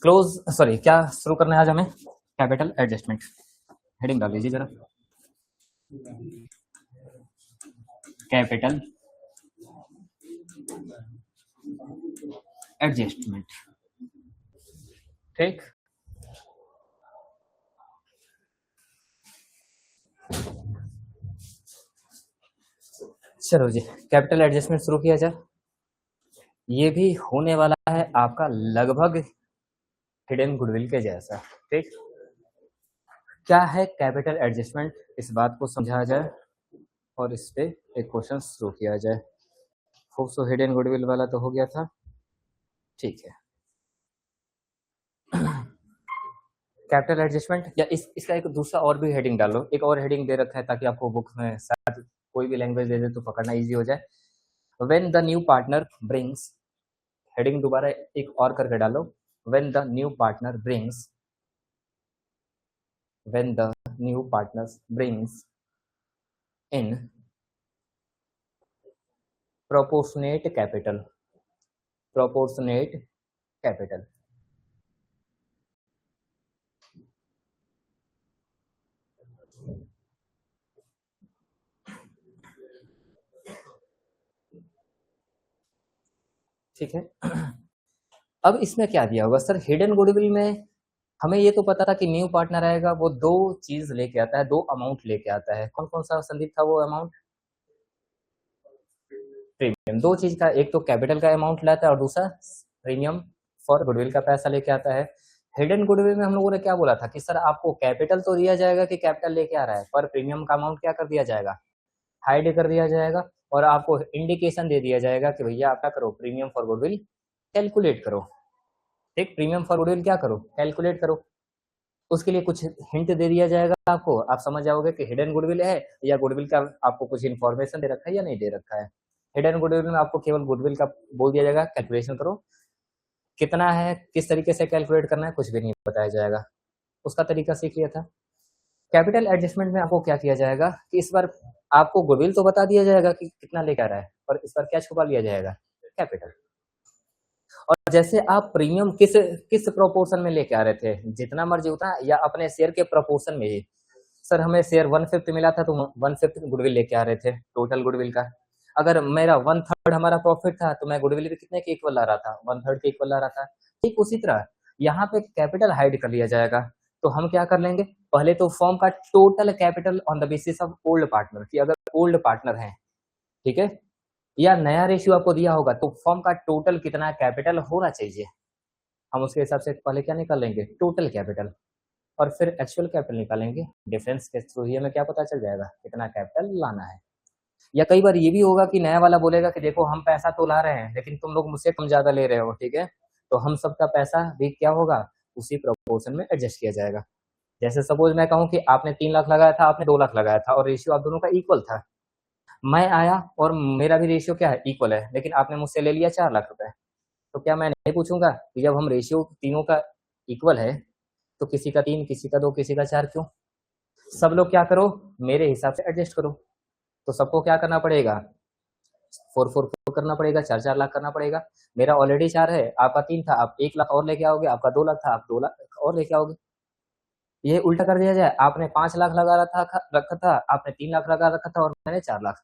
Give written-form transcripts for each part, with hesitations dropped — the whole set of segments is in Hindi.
क्लोज सॉरी क्या शुरू करना है आज हमें? Capital adjustment. हेडिंग डाल लीजिए जरा, कैपिटल एडजस्टमेंट। ठीक, चलो जी कैपिटल एडजस्टमेंट शुरू किया जाए। ये भी होने वाला है आपका लगभग हिडन गुडविल के जैसा। ठीक, क्या है कैपिटल एडजस्टमेंट, इस बात को समझा जाए और इस पे एक क्वेश्चन शुरू किया जाए। खूब सो हिडन गुडविल वाला तो हो गया था, ठीक है। कैपिटल एडजस्टमेंट या इसका एक दूसरा और भी हेडिंग डालो, एक और हेडिंग दे रखा है ताकि आपको बुक में शायद कोई भी लैंग्वेज दे दे तो पकड़ना इजी हो जाए। When the new partner brings, heading दोबारा एक और करके डालो, when the new partner brings, when the new partner brings in proportionate capital, proportionate capital. ठीक है, अब इसमें क्या दिया होगा सर? हिडन गुडविल में हमें ये तो पता था कि न्यू पार्टनर आएगा, वो दो चीज लेके आता है, दो अमाउंट लेके आता है। कौन कौन सा संदीप था वो अमाउंट? प्रीमियम। दो चीज का, एक तो कैपिटल का अमाउंट लाता है और दूसरा प्रीमियम फॉर गुडविल का पैसा लेके आता है। हिडन गुडविल में हम लोगों ने क्या बोला था कि सर आपको कैपिटल तो दिया जाएगा कि कैपिटल लेके आ रहा है, पर प्रीमियम का अमाउंट क्या कर दिया जाएगा? हाइड कर दिया जाएगा, और आपको इंडिकेशन दे दिया जाएगा कि भैया आप क्या करो, प्रीमियम फॉर गुडविल कैलकुलेट करो। ठीक, प्रीमियम फॉर गुडविल क्या करो, कैलकुलेट करो। उसके लिए कुछ हिंट दे दिया जाएगा आपको, आप समझ जाओगे कि हिडन गुडविल है या गुडविल का आपको कुछ इन्फॉर्मेशन दे रखा है या नहीं दे रखा है। हिडन गुडविल में आपको केवल गुडविल का बोल दिया जाएगा कैलकुलेशन करो, कितना है किस तरीके से कैलकुलेट करना है कुछ भी नहीं बताया जाएगा, उसका तरीका सीख लिया था। कैपिटल एडजस्टमेंट में आपको क्या किया जाएगा कि इस बार आपको गुडविल तो बता दिया जाएगा कि कितना लेकर आ रहा है, पर इस बार क्या छुपा लिया जाएगा? कैपिटल। और जैसे आप प्रीमियम किस किस प्रोपोर्शन में लेके आ रहे थे, जितना मर्जी उतना या अपने शेयर के प्रोपोर्शन में ही? सर हमें शेयर 1/5 मिला था तो 1/5 गुडविल लेके आ रहे थे टोटल गुडविल का। अगर मेरा 1/3 हमारा प्रॉफिट था तो मैं गुडविल भी कितने के इक्वल ला रहा था? 1/3 के इक्वल ला रहा था। ठीक उसी तरह यहाँ पे कैपिटल हाइड कर लिया जाएगा, तो हम क्या कर लेंगे, पहले तो फॉर्म का total capital on the basis of old partner, कि अगर ओल्ड पार्टनर है, ठीक है, या नया रेशियो आपको दिया होगा तो फॉर्म का टोटल कितना कैपिटल होना चाहिए, हम उसके हिसाब से पहले क्या निकालेंगे, टोटल कैपिटल, और फिर एक्चुअल कैपिटल निकालेंगे। डिफरेंस के थ्रू ही हमें क्या पता चल जाएगा कितना कैपिटल लाना है। या कई बार ये भी होगा कि नया वाला बोलेगा कि देखो हम पैसा तो ला रहे हैं लेकिन तुम लोग मुझसे कम ज्यादा ले रहे हो, ठीक है, तो हम सबका पैसा भी क्या होगा, उसी प्रोपोर्शन में एडजस्ट किया जाएगा। जैसे सपोज मैं कहूँ कि आपने 3 लाख लगाया था, आपने 2 लाख लगाया था, और रेशियो आप दोनों का इक्वल था। मैं आया और मेरा भी रेशियो क्या है, इक्वल है, लेकिन आपने मुझसे ले लिया 4 लाख रुपए, तो क्या मैं नहीं पूछूंगा कि जब हम रेशियो तीनों का इक्वल है तो किसी का 3, किसी का 2, किसी का 4 क्यों? सब लोग क्या करो, मेरे हिसाब से एडजस्ट करो। तो सबको क्या करना पड़ेगा, 4 4 4 करना पड़ेगा, 4 4 लाख करना पड़ेगा। मेरा ऑलरेडी 4 है, आपका 3 था, आप 1 लाख और लेके आओगे, आपका 2 लाख था, आप 2 लाख और लेके आओगे। ये उल्टा कर दिया जाए, आपने 5 लाख लगा रखा था, आपने 3 लाख लगा रखा था और मैंने 4 लाख।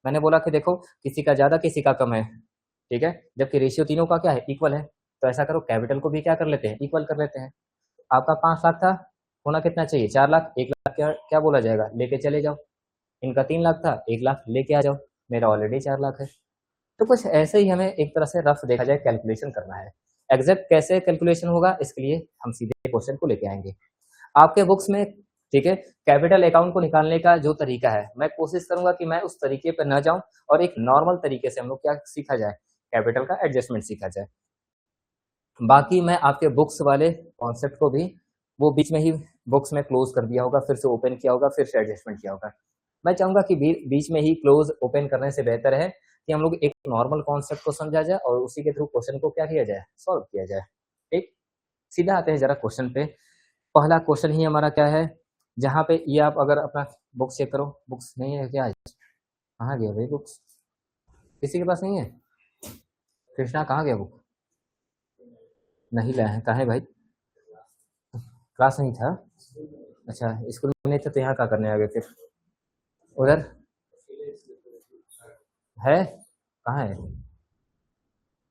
मैंने बोला कि देखो किसी का ज्यादा किसी का कम है, ठीक है, जबकि रेशियो तीनों का क्या है, इक्वल है। तो ऐसा करो कैपिटल को भी क्या कर लेते हैं, इक्वल कर लेते हैं। आपका 5 लाख था, होना कितना चाहिए, 4 लाख। 1 लाख क्या क्या बोला जाएगा, लेके चले जाओ। इनका 3 लाख था, 1 लाख लेके आ जाओ, मेरा ऑलरेडी 4 लाख है। तो कुछ ऐसे ही हमें एक तरह से रफ देखा जाए कैलकुलेशन करना है। एग्जैक्ट कैसे कैलकुलेशन होगा इसके लिए हम सीधे क्वेश्चन को लेके आएंगे आपके बुक्स में, ठीक है। कैपिटल अकाउंट को निकालने का जो तरीका है मैं कोशिश करूंगा कि मैं उस तरीके पर न जाऊं और एक नॉर्मल तरीके से हम लोग क्या सीखा जाए, कैपिटल का एडजस्टमेंट सीखा जाए। बाकी मैं आपके बुक्स वाले कॉन्सेप्ट को भी वो बीच में ही बुक्स में क्लोज कर दिया होगा, फिर से ओपन किया होगा, फिर से एडजस्टमेंट किया होगा। मैं चाहूंगा कि बीच में ही क्लोज ओपन करने से बेहतर है कि हम लोग एक नॉर्मल कॉन्सेप्ट को समझा जाए और उसी के थ्रू क्वेश्चन को क्या किया जाए, सॉल्व किया जाए। ठीक, सीधा आते हैं जरा क्वेश्चन पे। पहला क्वेश्चन ही हमारा क्या है, जहाँ पे ये आप अगर अपना बुक चेक करो, बुक्स नहीं है क्या, कहाँ गया भाई बुक्स, किसी के पास नहीं है? कृष्णा कहाँ गया बुक? नहीं लाए हैं, कहाँ है भाई? क्लास नहीं था? अच्छा, स्कूल में नहीं था तो यहाँ क्या करने आ गए फिर? उधर है? कहाँ है?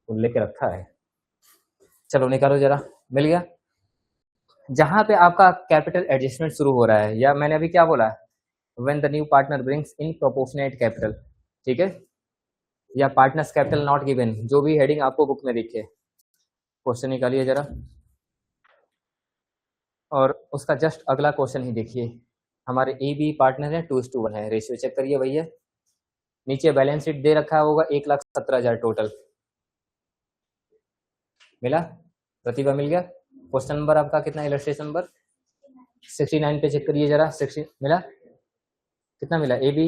वो लेके रखा है। चलो निकालो जरा। मिल गया? जहां पे आपका कैपिटल एडजस्टमेंट शुरू हो रहा है, या मैंने अभी क्या बोला, when the new partner brings in proportionate capital, ठीक है, या पार्टनर्स कैपिटल नॉट गिवन, जो भी हेडिंग आपको बुक में दिखे। क्वेश्चन निकालिए जरा, और उसका जस्ट अगला क्वेश्चन ही देखिए। हमारे ए बी पार्टनर है, 2:1 है, रेशियो चेक करिए भैया। नीचे बैलेंस शीट दे रखा होगा 1,17,000 टोटल। मिला? प्रतिभा मिल गया? क्वेश्चन नंबर आपका कितना, इलस्ट्रेशन नंबर 69 पे चेक करिए जरा। 60 मिला? कितना मिला? A B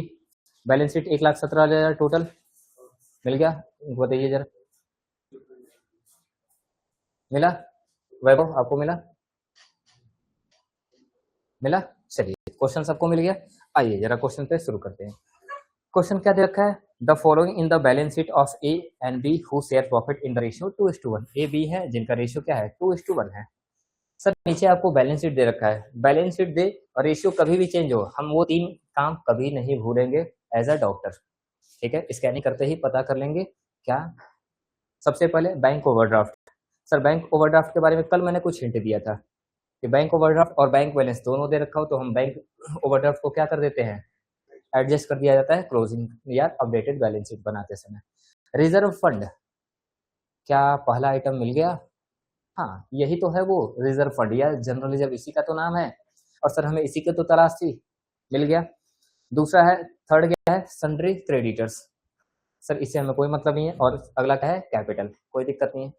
balance sheet 1,17,000 total. मिल गया? बताइए जरा। मिला? वैभव आपको मिला? मिला? चलिए, क्वेश्चन सबको मिल गया। आइए जरा क्वेश्चन पे शुरू करते हैं। क्वेश्चन क्या दे रखा है? The following in the balance sheet of A and B who share profit in the ratio 2:1। A B है जिनका रेशियो क्या है, 2:1 है। सर नीचे आपको बैलेंस शीट दे रखा है, बैलेंस शीट दे और रेशियो कभी भी चेंज हो, हम वो 3 काम कभी नहीं भूलेंगे एज अ डॉक्टर, ठीक है। स्कैनिंग करते ही पता कर लेंगे क्या। सबसे पहले bank overdraft. Sir bank overdraft के बारे में कल मैंने कुछ हिंट दिया था कि बैंक ओवरड्राफ्ट और बैंक बैलेंस दोनों दे रखा हो तो हम बैंक ओवरड्राफ्ट को क्या कर देते हैं, एडजस्ट कर दिया जाता है क्लोजिंग या अपडेटेड बैलेंस शीट बनाते समय। रिजर्व फंड, क्या पहला आइटम मिल गया? हाँ, यही तो है वो रिजर्व फंड या जनरल रिजर्व, इसी का तो नाम है। और सर हमें इसी की तो तलाश थी। मिल गया। दूसरा है, थर्ड क्या है, सन्ड्री क्रेडिटर्स। सर इससे हमें कोई मतलब नहीं है। और अगला क्या है, कैपिटल, कोई दिक्कत नहीं है।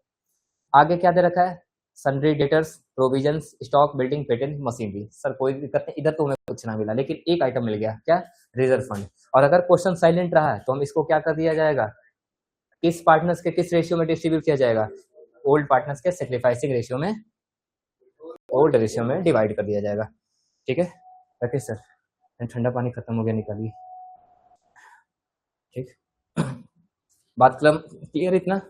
आगे क्या दे रखा है, sundry debtors, provisions, stock, building, patent, machinery. Sir कोई दिक्कत नहीं, इधर तो हमें कुछ ना मिला, लेकिन एक आइटम मिल गया, क्या, रिजर्व फंड। और अगर क्वेश्चन साइलेंट रहा है तो हम इसको क्या कर दिया जाएगा, किस पार्टनर्स के किस रेशियो में डिस्ट्रीब्यूट किया जाएगा, ओल्ड पार्टनर्स के सेक्रीफाइसिंग रेशियो में, ओल्ड रेशियो में डिवाइड कर दिया जाएगा, ठीक है। ओके सर, ठंडा पानी खत्म हो गया, निकालिए। ठीक, बात क्लियर इतना?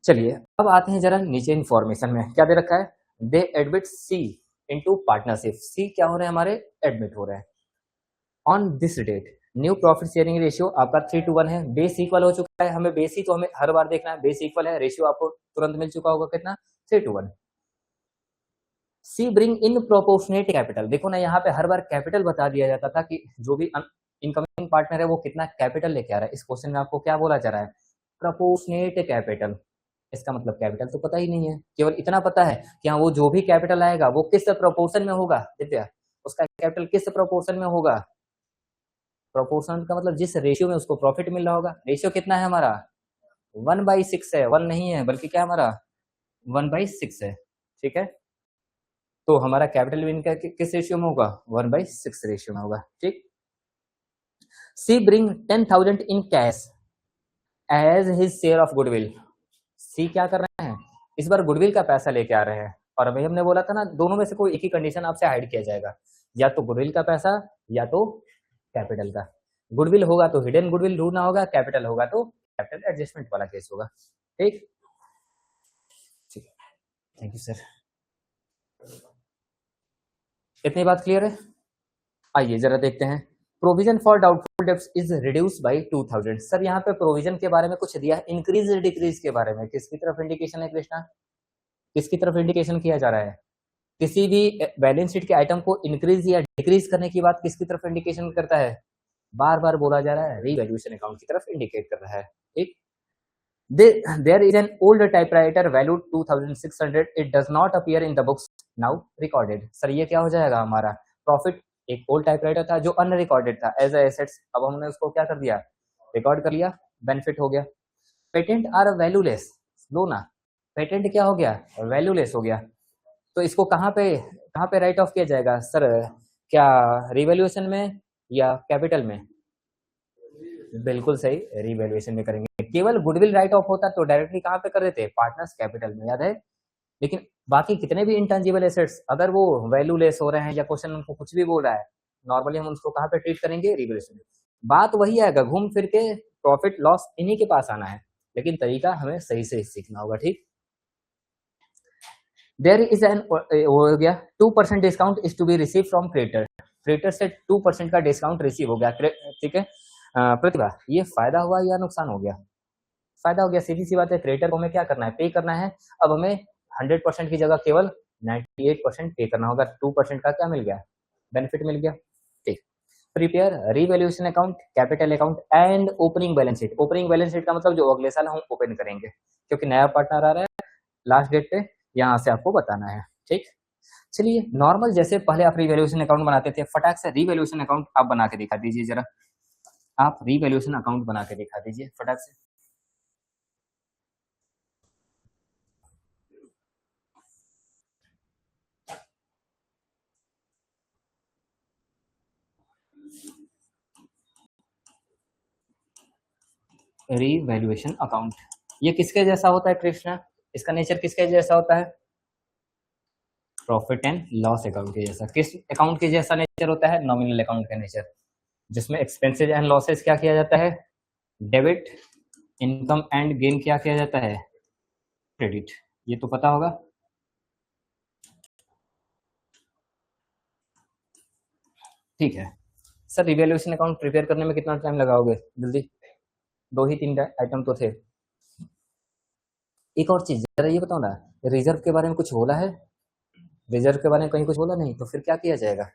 चलिए अब आते हैं जरा नीचे इन्फॉर्मेशन में, क्या दे रखा है, they admit C into partnership. C क्या हो रहे हैं हमारे, एडमिट हो रहे हैं। On this date new profit sharing ratio आपका 3:1 है। बेस इक्वल हो चुका है, हमें बेस ही तो हमें हर बार देखना है, बेस इक्वल है, रेशियो आपको तुरंत मिल चुका होगा कितना, 3:1। C bring in proportionate capital. देखो ना यहाँ पे हर बार कैपिटल बता दिया जाता था कि जो भी इनकमिंग पार्टनर है वो कितना कैपिटल लेके आ रहा है। इस क्वेश्चन में आपको क्या बोला जा रहा है, प्रोपोर्शनेट कैपिटल। इसका मतलब कैपिटल तो पता ही नहीं है, केवल इतना पता है कि हाँ वो जो भी कैपिटल आएगा वो किस प्रोपोर्शन में होगा, दिव्या, उसका कैपिटल किस प्रोपोर्शन में होगा। प्रोपोर्शन का मतलब जिस रेशियो में उसको प्रॉफिट मिल रहा होगा। रेशियो कितना है हमारा, 1/6 है, 1 नहीं है बल्कि क्या हमारा 1/6 है, ठीक है। तो हमारा कैपिटल भी इनका किस रेशियो में होगा, 1/6 रेशियो में होगा, ठीक। C bring 10,000 in cash as his share of goodwill. C क्या कर रहे हैं, इस बार गुडविल का पैसा लेके आ रहे हैं। और अभी हमने बोला था ना, दोनों में से कोई एक ही कंडीशन आपसे हाइड किया जाएगा, या तो गुडविल का पैसा या तो कैपिटल का। गुडविल होगा तो हिडन गुडविल ढूंढना होगा, कैपिटल होगा तो कैपिटल एडजस्टमेंट वाला केस होगा, ठीक। ठीक, थैंक यू सर। इतनी बात क्लियर है? आइए जरा देखते हैं, provision for doubtful debts is reduce by 2,000। Sir यहाँ पे प्रोविजन के बारे में कुछ दिया है, इंक्रीज डिक्रीज के बारे में, किसकी तरफ इंडिकेशन है कृष्णा, किसकी तरफ इंडिकेशन किया जा रहा है, किसी भी बैलेंस शीट के आइटम को इंक्रीज या डिक्रीज करने की बात किसकी तरफ इंडिकेशन करता है, बार बार बोला जा रहा है, रीवैल्यूएशन अकाउंट की तरफ इंडिकेट कर रहा है, ठीक। There is an old typewriter valued 2,600. It does not appear in the books now recorded. Sir ये क्या हो जाएगा हमारा, प्रॉफिट एक ओल्ड टाइपराइटर था जो अनरिकॉर्डेड था एज एसेट्स, अब हमने उसको क्या कर दिया, रिकॉर्ड कर लिया, बेनिफिट हो गया। पेटेंट आर वैल्यूलेस, लो ना, पेटेंट क्या हो गया, वैल्यूलेस हो गया। तो इसको कहाँ पे राइट ऑफ किया जाएगा सर, क्या रिवैल्यूएशन में या कैपिटल में, बिल्कुल सही, रिवैल्यूएशन में करेंगे। केवल गुडविल राइट ऑफ होता तो डायरेक्टली कहाँ पे कर देते, पार्टनर्स कैपिटल में, याद है। लेकिन बाकी कितने भी इंटेंजिबल एसेट्स अगर वो वैल्यू लेस हो रहे हैं या क्वेश्चन उनको कुछ भी बोल रहा है, नॉर्मली हम उसको कहाँ पे ट्रीट करेंगे, रिवैल्यूएशन में। बात वही आएगा, घूम फिर के प्रॉफिट लॉस इन्हीं के पास आना है, लेकिन तरीका हमें सही से सीखना होगा, ठीक। देयर इज एन हो गया 2% discount is to be receive from creditor, creditor से 2% का डिस्काउंट रिसीव हो गया, ठीक है। प्रतिभा, ये फायदा हुआ या नुकसान हो गया? फायदा हो गया, सीधी सी बात है, क्रिएटर को हमें क्या करना है, पे करना है। अब हमें 100% की जगह केवल 98% पे करना होगा, 2% का क्या मिल गया, बेनिफिट मिल गया। ठीक, prepare revaluation account, capital account and opening balance sheet. Opening balance sheet का मतलब जो अगले साल हम ओपन करेंगे, क्योंकि नया पार्टनर आ रहा है लास्ट डेट पे, यहाँ से आपको बताना है। ठीक, चलिए नॉर्मल जैसे पहले आप रीवैल्यूएशन अकाउंट बनाते थे, फटाक से रीवैल्यूएशन अकाउंट आप बना के दिखा दीजिए जरा, आप रीवैल्यूएशन अकाउंट बना के दिखा दीजिए फटाक से। रीवैल्यूएशन अकाउंट, ये किसके जैसा होता है कृष्णा, इसका नेचर किसके जैसा होता है? प्रॉफिट एंड लॉस अकाउंट के जैसा। किस अकाउंट के जैसा नेचर होता है? नॉमिनल अकाउंट का नेचर, जिसमें एक्सपेंसेस एंड लॉसेस क्या किया जाता है, डेबिट, इनकम एंड गेन क्या किया जाता है, क्रेडिट। ये तो पता होगा। ठीक है सर, रिवैल्यूएशन अकाउंट प्रिपेयर करने में कितना टाइम लगाओगे? जल्दी, 2 ही 3 आइटम तो थे। एक और चीज जरा ये बताओ ना, रिजर्व के बारे में कुछ बोला है? रिजर्व के बारे में कहीं कुछ बोला नहीं, तो फिर क्या किया जाएगा,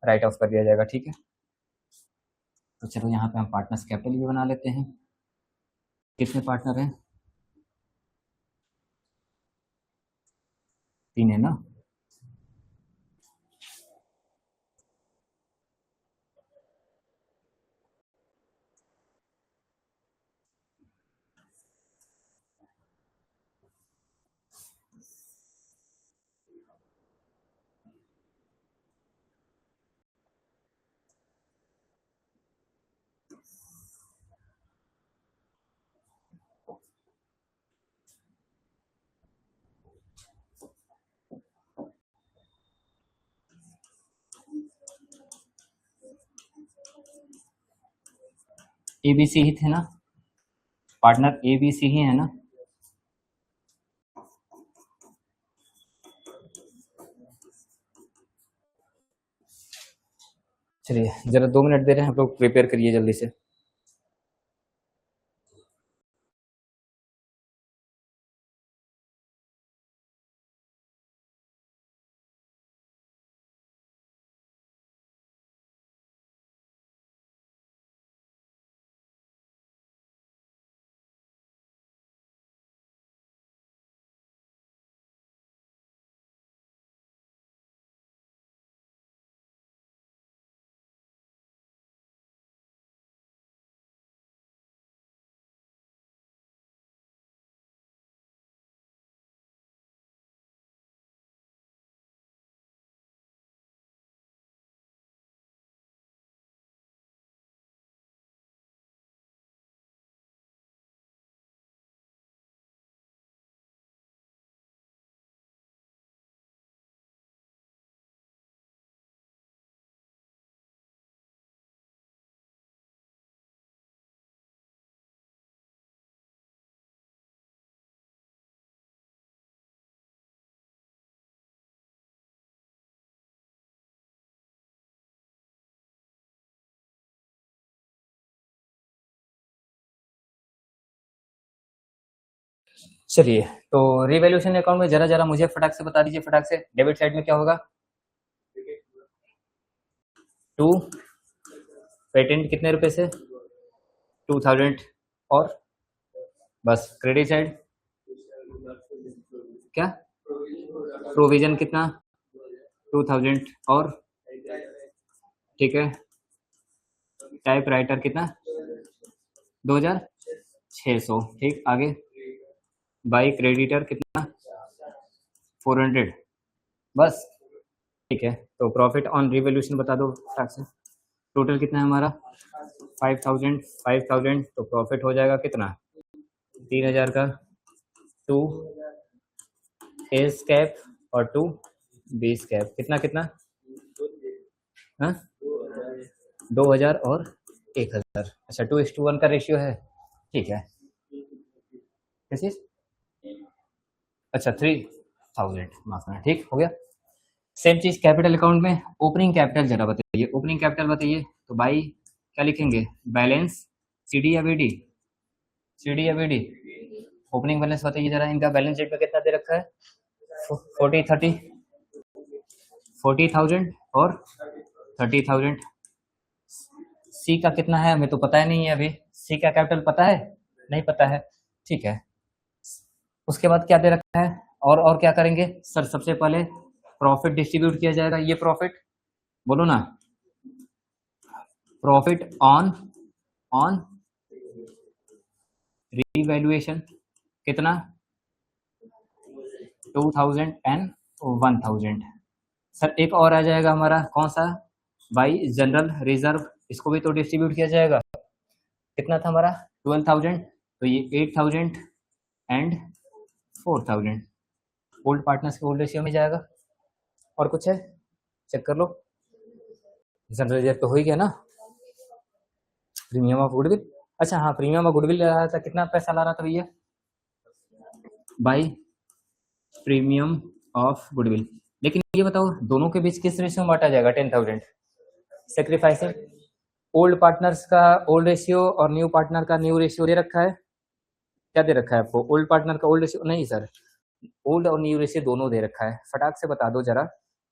राइट ऑफ कर दिया जाएगा। ठीक है, तो चलो यहाँ पे हम पार्टनर्स कैपिटल भी बना लेते हैं। कितने पार्टनर हैं? 3 है ना। ABC ही थे ना, पार्टनर ABC ही है ना। चलिए जरा 2 मिनट दे रहे हैं हम लोग, प्रिपेयर करिए जल्दी से। चलिए तो रिवैल्यूएशन अकाउंट में जरा जरा मुझे फटाक से बता दीजिए, फटाक से। डेबिट साइड में क्या होगा? 2, पेटेंट कितने रुपए से? 2000। और बस क्रेडिट साइड क्या, प्रोविजन कितना? 2000। और ठीक है, टाइप राइटर कितना? 2600। ठीक, आगे बाई क्रेडिटर कितना? 400। बस ठीक है, तो प्रॉफिट ऑन रिवैल्यूएशन बता दो फटाक से। टोटल कितना है हमारा? 5000। 5000 तो प्रॉफिट हो जाएगा कितना? 3000 का। 2 एस कैप और 2 बीस कैप, कितना कितना? हाँ, 2000 और 1000। अच्छा, 2:1 का रेशियो है। ठीक है, किस चीज? अच्छा 3 1000, माफ करना, ठीक हो गया। सेम चीज कैपिटल अकाउंट में ओपनिंग कैपिटल जरा बताइए, ओपनिंग कैपिटल बताइए। तो भाई क्या लिखेंगे, बैलेंस सीडी या बीडी, सीडी या बीडी, ओपनिंग बैलेंस बताइए जरा। इनका बैलेंस शीट में कितना दे रखा है, 40,000 और 30,000। सी का कितना है हमें तो पता ही नहीं है अभी, सी का कैपिटल पता है, नहीं पता है, ठीक है। उसके बाद क्या दे रखा है, और क्या करेंगे सर, सबसे पहले प्रॉफिट डिस्ट्रीब्यूट किया जाएगा। ये प्रॉफिट बोलो ना, प्रॉफिट ऑन रीवैल्यूएशन कितना, 2000 एंड 1000। सर एक और आ जाएगा हमारा, कौन सा, बाई जनरल रिजर्व, इसको भी तो डिस्ट्रीब्यूट किया जाएगा। कितना था हमारा, 12,000, तो ये 8,000 एंड 4,000 ओल्ड पार्टनर्स के ओल्ड रेशियो में जाएगा। और कुछ है, चेक कर लो। जनरल रिजर्व तो हो ही गया ना, प्रीमियम ऑफ गुडविल, अच्छा हाँ, प्रीमियम ऑफ गुडविल ला रहा था, कितना पैसा ला रहा था भैया, बाई प्रीमियम ऑफ गुडविल। लेकिन ये बताओ दोनों के बीच किस रेशियो में बांटा जाएगा, 10,000 सेक्रीफाइसिंग। ओल्ड पार्टनर्स का ओल्ड रेशियो और न्यू पार्टनर का न्यू रेशियो दे रखा है, क्या दे रखा है आपको, ओल्ड पार्टनर का ओल्ड रेशियो, नहीं सर, ओल्ड और न्यू रेशियो दोनों दे रखा है। फटाक से बता दो जरा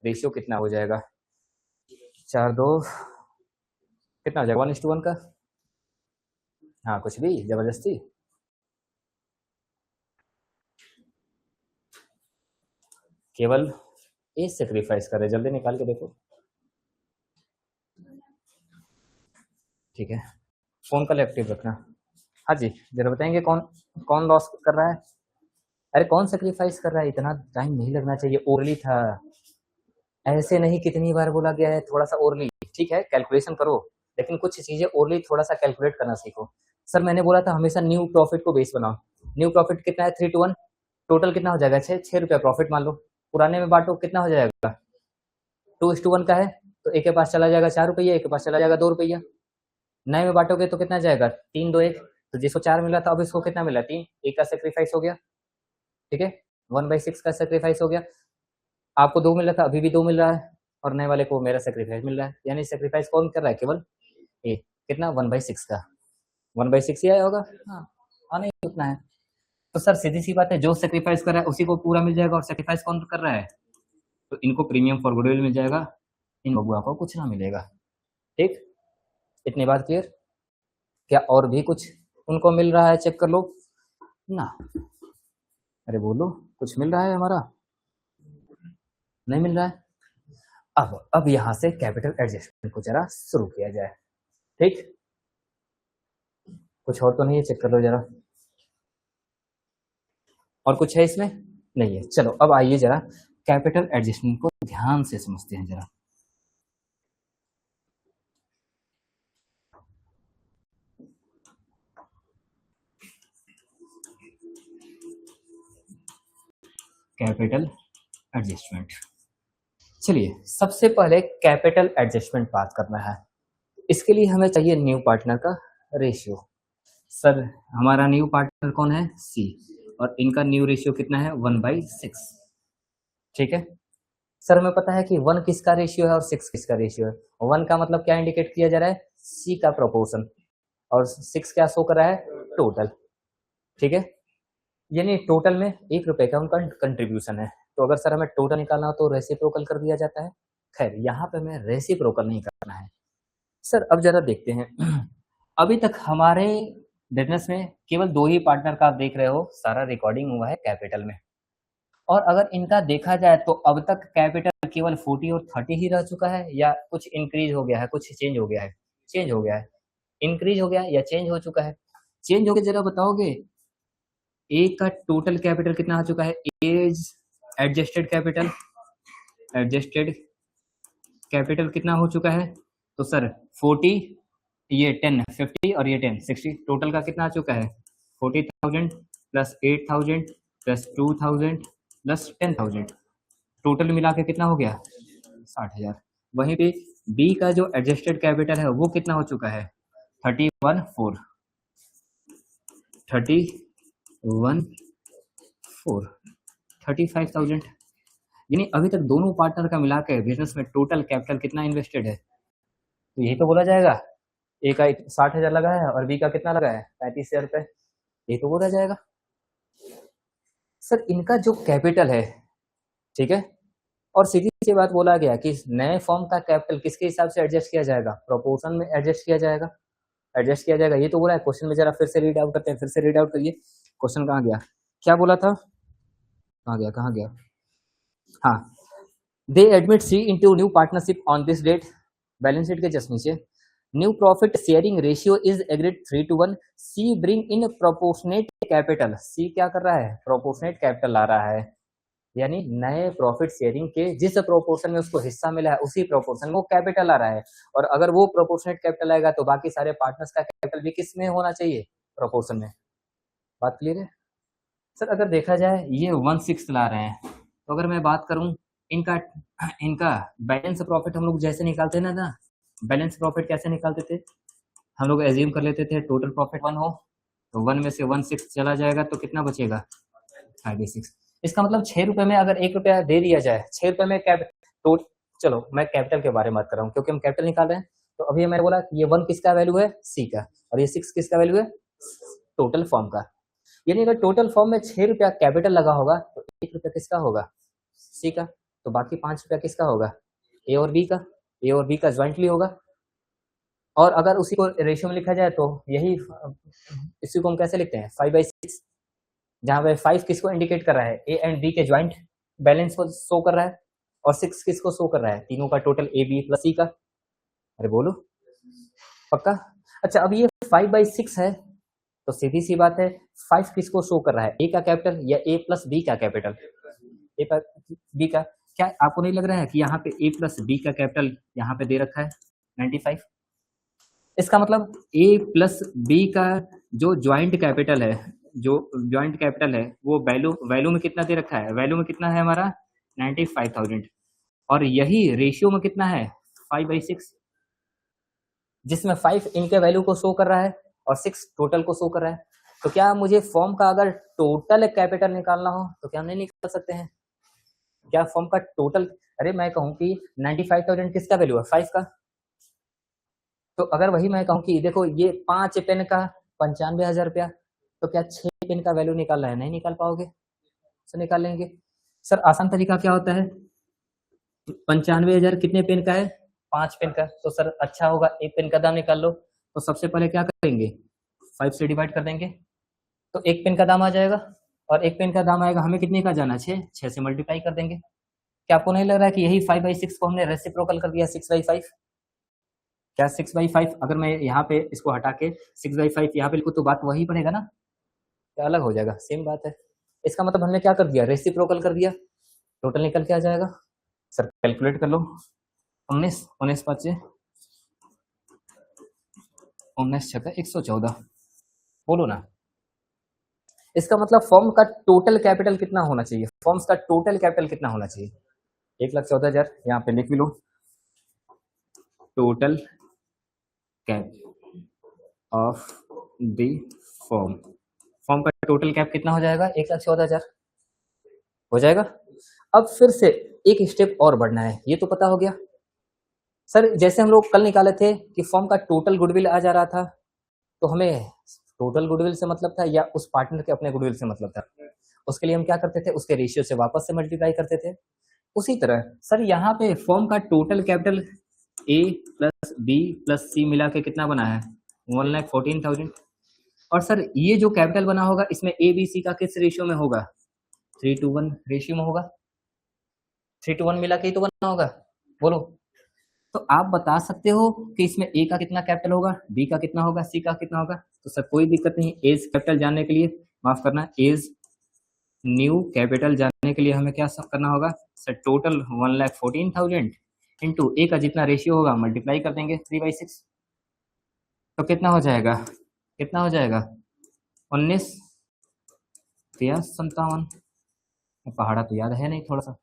रेशियो कितना हो जाएगा, 4-2 कितना हो जाएगा, 1:1 का, हाँ कुछ भी जबरदस्ती, केवल ए सेक्रीफाइस कर रहे, जल्दी निकाल के देखो, ठीक है। फोन कल एक्टिव रखना। हाँ जी जरा बताएंगे कौन कौन लॉस कर रहा है, अरे कौन सेक्रीफाइस कर रहा है, इतना टाइम नहीं लगना चाहिए, ओरली था, ऐसे नहीं, कितनी बार बोला गया है थोड़ा सा ओरली, ठीक है कैलकुलेशन करो, लेकिन कुछ चीजें ओरली थोड़ा सा कैलकुलेट करना सीखो। सर मैंने बोला था हमेशा न्यू प्रॉफिट को बेस बनाओ, न्यू प्रॉफिट कितना है, 3:1, टोटल कितना हो जाएगा, 6 रुपया प्रॉफिट मान लो, पुराने में बांटो कितना हो जाएगा, 2:1 का है, तो एक के पास चला जाएगा 4 रुपया, एक के पास चला जाएगा 2 रुपया, नए में बांटोगे तो कितना जाएगा, 3-2-1, तो जिसको 4 मिला था अब इसको कितना मिला, 3, एक का सेक्रीफाइस हो गया, ठीक है, 1/6 का सेक्रीफाइस हो गया। आपको 2 मिल रहा था, अभी भी 2 मिल रहा है, और नए वाले को मेरा सेक्रीफाइस मिल रहा है, यानी सेक्रीफाइस कौन कर रहा है, केवल ए, कितना, 1/6 का, 1/6 ही आया होगा, हाँ नहीं उतना है। तो सर सीधी सी बात है, जो सेक्रीफाइस कर रहा है उसी को पूरा मिल जाएगा, और सेक्रीफाइस कौन कर रहा है, तो इनको प्रीमियम फॉर गुडविल मिल जाएगा, इन बबुआ को कुछ ना मिलेगा, ठीक, इतनी बात क्लियर। क्या और भी कुछ उनको मिल रहा है, चेक कर लो ना, अरे बोलो कुछ मिल रहा है हमारा, नहीं मिल रहा है। अब यहां से कैपिटल एडजस्टमेंट को जरा शुरू किया जाए, ठीक, कुछ और तो नहीं है, चेक कर लो जरा, और कुछ है इसमें, नहीं है। चलो अब आइए जरा कैपिटल एडजस्टमेंट को ध्यान से समझते हैं जरा। कैपिटल एडजस्टमेंट, चलिए सबसे पहले कैपिटल एडजस्टमेंट बात करना है, इसके लिए हमें चाहिए न्यू पार्टनर का रेशियो। सर हमारा न्यू पार्टनर कौन है, सी, और इनका न्यू रेशियो कितना है, 1/6, ठीक है। सर हमें पता है कि 1 किसका रेशियो है और 6 किसका रेशियो है, 1 का मतलब क्या इंडिकेट किया जा रहा है, सी का प्रोपोर्शन, और 6 क्या शो कर रहा है, टोटल, ठीक है, यानी टोटल में 1 रुपए का उनका कंट्रीब्यूशन है। तो अगर सर हमें टोटल निकालना हो तो रेसिप्रोकल कर दिया जाता है, खैर यहाँ पे हमें रेसिप्रोकल नहीं करना है। सर अब जरा देखते हैं अभी तक हमारे बिजनेस में केवल 2 ही पार्टनर का आप देख रहे हो, सारा रिकॉर्डिंग हुआ है कैपिटल में, और अगर इनका देखा जाए तो अब तक कैपिटल केवल 40 और 30 ही रह चुका है, या कुछ इंक्रीज हो गया है, कुछ चेंज हो गया है, चेंज हो गया है, इंक्रीज हो गया या चेंज हो चुका है, चेंज हो गया, जरा बताओगे। ए का टोटल कैपिटल कितना आ चुका है, as adjusted capital, adjusted capital कितना हो चुका है, तो सर 40, ये 10 50 और ये 10 60, टोटल का कितना आ चुका है, 40,000 प्लस 8,000 प्लस 2,000 प्लस 10,000, टोटल मिला के कितना हो गया, 60,000। वहीं पे बी का जो एडजस्टेड कैपिटल है वो कितना हो चुका है, 31,400, 35,000। यानी अभी तक दोनों पार्टनर का मिला के बिजनेस में टोटल कैपिटल कितना इन्वेस्टेड है, तो यही तो बोला जाएगा। ए का 60,000 लगा है और बी का कितना लगा है 35,000 रुपये, यही तो बोला जाएगा। सर इनका जो कैपिटल है, ठीक है, और सीधी सी बात बोला गया कि नए फॉर्म का कैपिटल किसके हिसाब से एडजस्ट किया जाएगा, प्रोपोर्शन में एडजस्ट किया जाएगा, एडजस्ट किया जाएगा, ये तो बोला है क्वेश्चन में। जरा फिर से रीड आउट करते हैं, फिर से रीड आउट करिए। क्वेश्चन कहाँ गया, क्या बोला था, कहाँ गया, हाँ, they admit C into new partnership on this date, balance sheet के जस्ट नीचे, new profit sharing ratio is agreed 3:1, C bring in proportionate capital, C क्या कर रहा है, प्रोपोर्शनेट कैपिटल ला रहा है, यानी नए प्रॉफिट शेयरिंग के जिस प्रोपोर्शन में उसको हिस्सा मिला है उसी प्रोपोर्शन में वो कैपिटल आ रहा है, और अगर वो प्रोपोर्शनेट कैपिटल आएगा तो बाकी सारे पार्टनर्स का कैपिटल भी किस में होना चाहिए, प्रोपोर्शन में। बात क्लियर है। सर अगर देखा जाए ये 1/6 ला रहे हैं, तो अगर मैं बात करूं इनका बैलेंस प्रॉफिट हम लोग जैसे निकालते हैं ना, बैलेंस प्रॉफिट कैसे निकालते थे, हम लोग एज्यूम कर लेते थे टोटल प्रॉफिट 1 हो, तो 1 में से 1/6 चला जाएगा तो कितना बचेगा 5/6। इसका मतलब 6 रुपए में अगर 1 रुपया दे दिया जाए, 6 रुपए में तो चलो मैं कैपिटल के बारे में बात कर रहा हूँ क्योंकि हम कैपिटल निकाल रहे हैं। तो अभी मैंने बोला कि ये 1 किसका वैल्यू है, सी का, और ये 6 किसका वैल्यू है, टोटल फॉर्म का। यानी अगर टोटल फॉर्म में 6 रुपया कैपिटल लगा होगा तो 1 रुपया किसका होगा, सी का, तो बाकी 5 रुपया किसका होगा, ए और बी का, ए और बी का ज्वाइंटली होगा। और अगर उसी को रेशियो में लिखा जाए तो यही, इसी को हम कैसे लिखते हैं 5/6, जहां पे 5 किसको इंडिकेट कर रहा है, ए एंड बी के ज्वाइंट बैलेंस को शो कर रहा है, और 6 किसको शो कर रहा है, तीनों का टोटल ए बी प्लस सी का। अरे बोलो पक्का। अच्छा अब ये 5/6 है, तो सीधी सी बात है 5 किसको शो कर रहा है, ए का कैपिटल या ए प्लस बी का कैपिटल, ए प्लस बी का। क्या आपको नहीं लग रहा है कि यहाँ पे ए प्लस बी का कैपिटल यहाँ पे दे रखा है 95, इसका मतलब ए प्लस बी का जो ज्वाइंट कैपिटल है, जो ज्वाइंट कैपिटल है वो वैल्यू में कितना दे रखा है, वैल्यू में कितना है हमारा 95,000, और यही रेशियो में कितना है 5/6, जिसमें 5 इनके वैल्यू को शो कर रहा है और 6 टोटल को शो कर रहा है। तो क्या मुझे फॉर्म का अगर टोटल कैपिटल निकालना हो तो क्या हम नहीं निकाल सकते हैं, क्या फॉर्म का टोटल, अरे मैं कहूँ कि 95,000 किसका वैल्यू है 5 का, तो अगर वही मैं कहूँ कि देखो ये 5 पेन का 95,000 रुपया, तो क्या 6 पेन का वैल्यू निकालना है, नहीं निकाल पाओगे, तो निकाल लेंगे। सर आसान तरीका क्या होता है, 95,000 कितने पेन का है, 5 पेन का, तो सर अच्छा होगा 1 पेन का दाम निकाल लो, तो सबसे पहले क्या करेंगे 5 से डिवाइड कर देंगे, तो 1 पेन का दाम आ जाएगा, और 1 पेन का दाम आएगा हमें कितने का जाना, 6 से मल्टीप्लाई कर देंगे। क्या आपको नहीं लग रहा है कि यही 5/6 को हमने रेसिप्रोकल कर दिया 6/5, क्या 6/5 अगर मैं यहाँ पे इसको हटा के 6/5 यहाँ पे लिखूँ तो बात वही पड़ेगा ना, क्या अलग हो जाएगा, सेम बात है। इसका मतलब हमने क्या कर दिया, रेसिप्रोकल कर दिया, टोटल निकल के आ जाएगा। सर कैलकुलेट कर लो, 19 19 5 19 6 114, बोलो ना। इसका मतलब फॉर्म का टोटल कैपिटल कितना होना चाहिए, फॉर्म्स का टोटल कैपिटल कितना होना चाहिए, 1,14,000, यहाँ पे लिख भी लो, total cap of the firm, firm का टोटल कैप कितना हो जाएगा 1,14,000 हो जाएगा। अब फिर से एक स्टेप और बढ़ना है, ये तो पता हो गया। सर जैसे हम लोग कल निकाले थे कि फॉर्म का टोटल गुडविल आ जा रहा था, तो हमें टोटल गुडविल से मतलब था या उस पार्टनर के अपने गुडविल से मतलब था, उसके लिए हम क्या करते थे, उसके रेशियो से वापस से मल्टीप्लाई करते थे। उसी तरह सर यहाँ पे फॉर्म का total capital A plus B plus C मिला के कितना बना है 1,14,000, और सर ये जो कैपिटल बना होगा इसमें ए बी सी का किस रेशियो में होगा, 3:1 रेशियो में होगा, 3:1 मिला के ही तो बना होगा, बोलो। तो आप बता सकते हो कि इसमें ए का कितना कैपिटल होगा, बी का कितना होगा, सी का कितना होगा, तो सर कोई दिक्कत नहीं, एज कैपिटल जानने के लिए, माफ करना, एज न्यू कैपिटल जानने के लिए हमें क्या करना होगा सर, टोटल 1,14,000 इंटू ए का जितना रेशियो होगा मल्टीप्लाई कर देंगे 3/6, तो कितना हो जाएगा, कितना हो जाएगा 19 या 57, पहाड़ा तो याद है नहीं थोड़ा सा।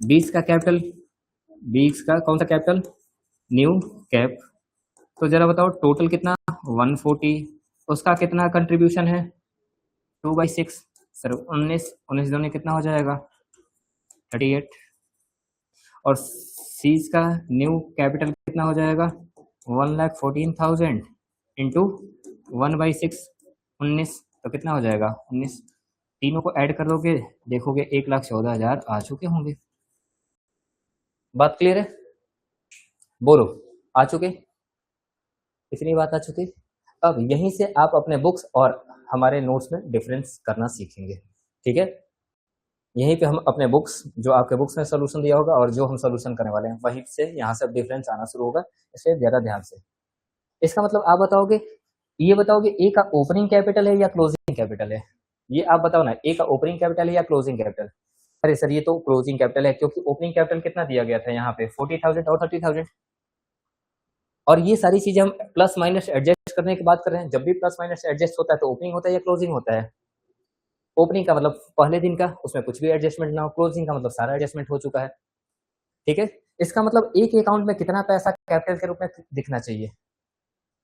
20 का कैपिटल, 20 का कौन सा कैपिटल, न्यू कैप, तो जरा बताओ टोटल कितना 140, उसका कितना कंट्रीब्यूशन है 2/6, सर 19 दोनों कितना हो जाएगा 38 और सीज का न्यू कैपिटल कितना हो जाएगा 1,14,000 इंटू 1/6 19 तो कितना हो जाएगा 19 तीनों को ऐड कर दोगे देखोगे 1,14,000 आ चुके होंगे। बात क्लियर है बोलो आ चुके इतनी बात आ चुकी। अब यहीं से आप अपने बुक्स और हमारे नोट्स में डिफरेंस करना सीखेंगे ठीक है। यहीं पे हम अपने बुक्स जो आपके बुक्स में सोल्यूशन दिया होगा और जो हम सोल्यूशन करने वाले हैं वहीं से यहाँ से डिफरेंस आना शुरू होगा इसलिए ज़्यादा ध्यान से। इसका मतलब आप बताओगे ये बताओगे ए का ओपनिंग कैपिटल है या क्लोजिंग कैपिटल है ये आप बताओ ना ए का ओपनिंग कैपिटल है या क्लोजिंग कैपिटल। अरे सर ये तो क्लोजिंग कैपिटल है क्योंकि ओपनिंग कैपिटल कितना दिया गया था यहाँ पे 40,000 और 30,000 और ये सारी चीजें हम प्लस माइनस एडजस्ट करने की बात कर रहे हैं। जब भी प्लस माइनस एडजस्ट होता है तो ओपनिंग होता है या क्लोजिंग होता है। ओपनिंग का मतलब पहले दिन का उसमें कुछ भी एडजस्टमेंट ना हो क्लोजिंग का मतलब सारा एडजस्टमेंट हो चुका है ठीक है। इसका मतलब ए के अकाउंट में कितना पैसा कैपिटल के रूप में दिखना चाहिए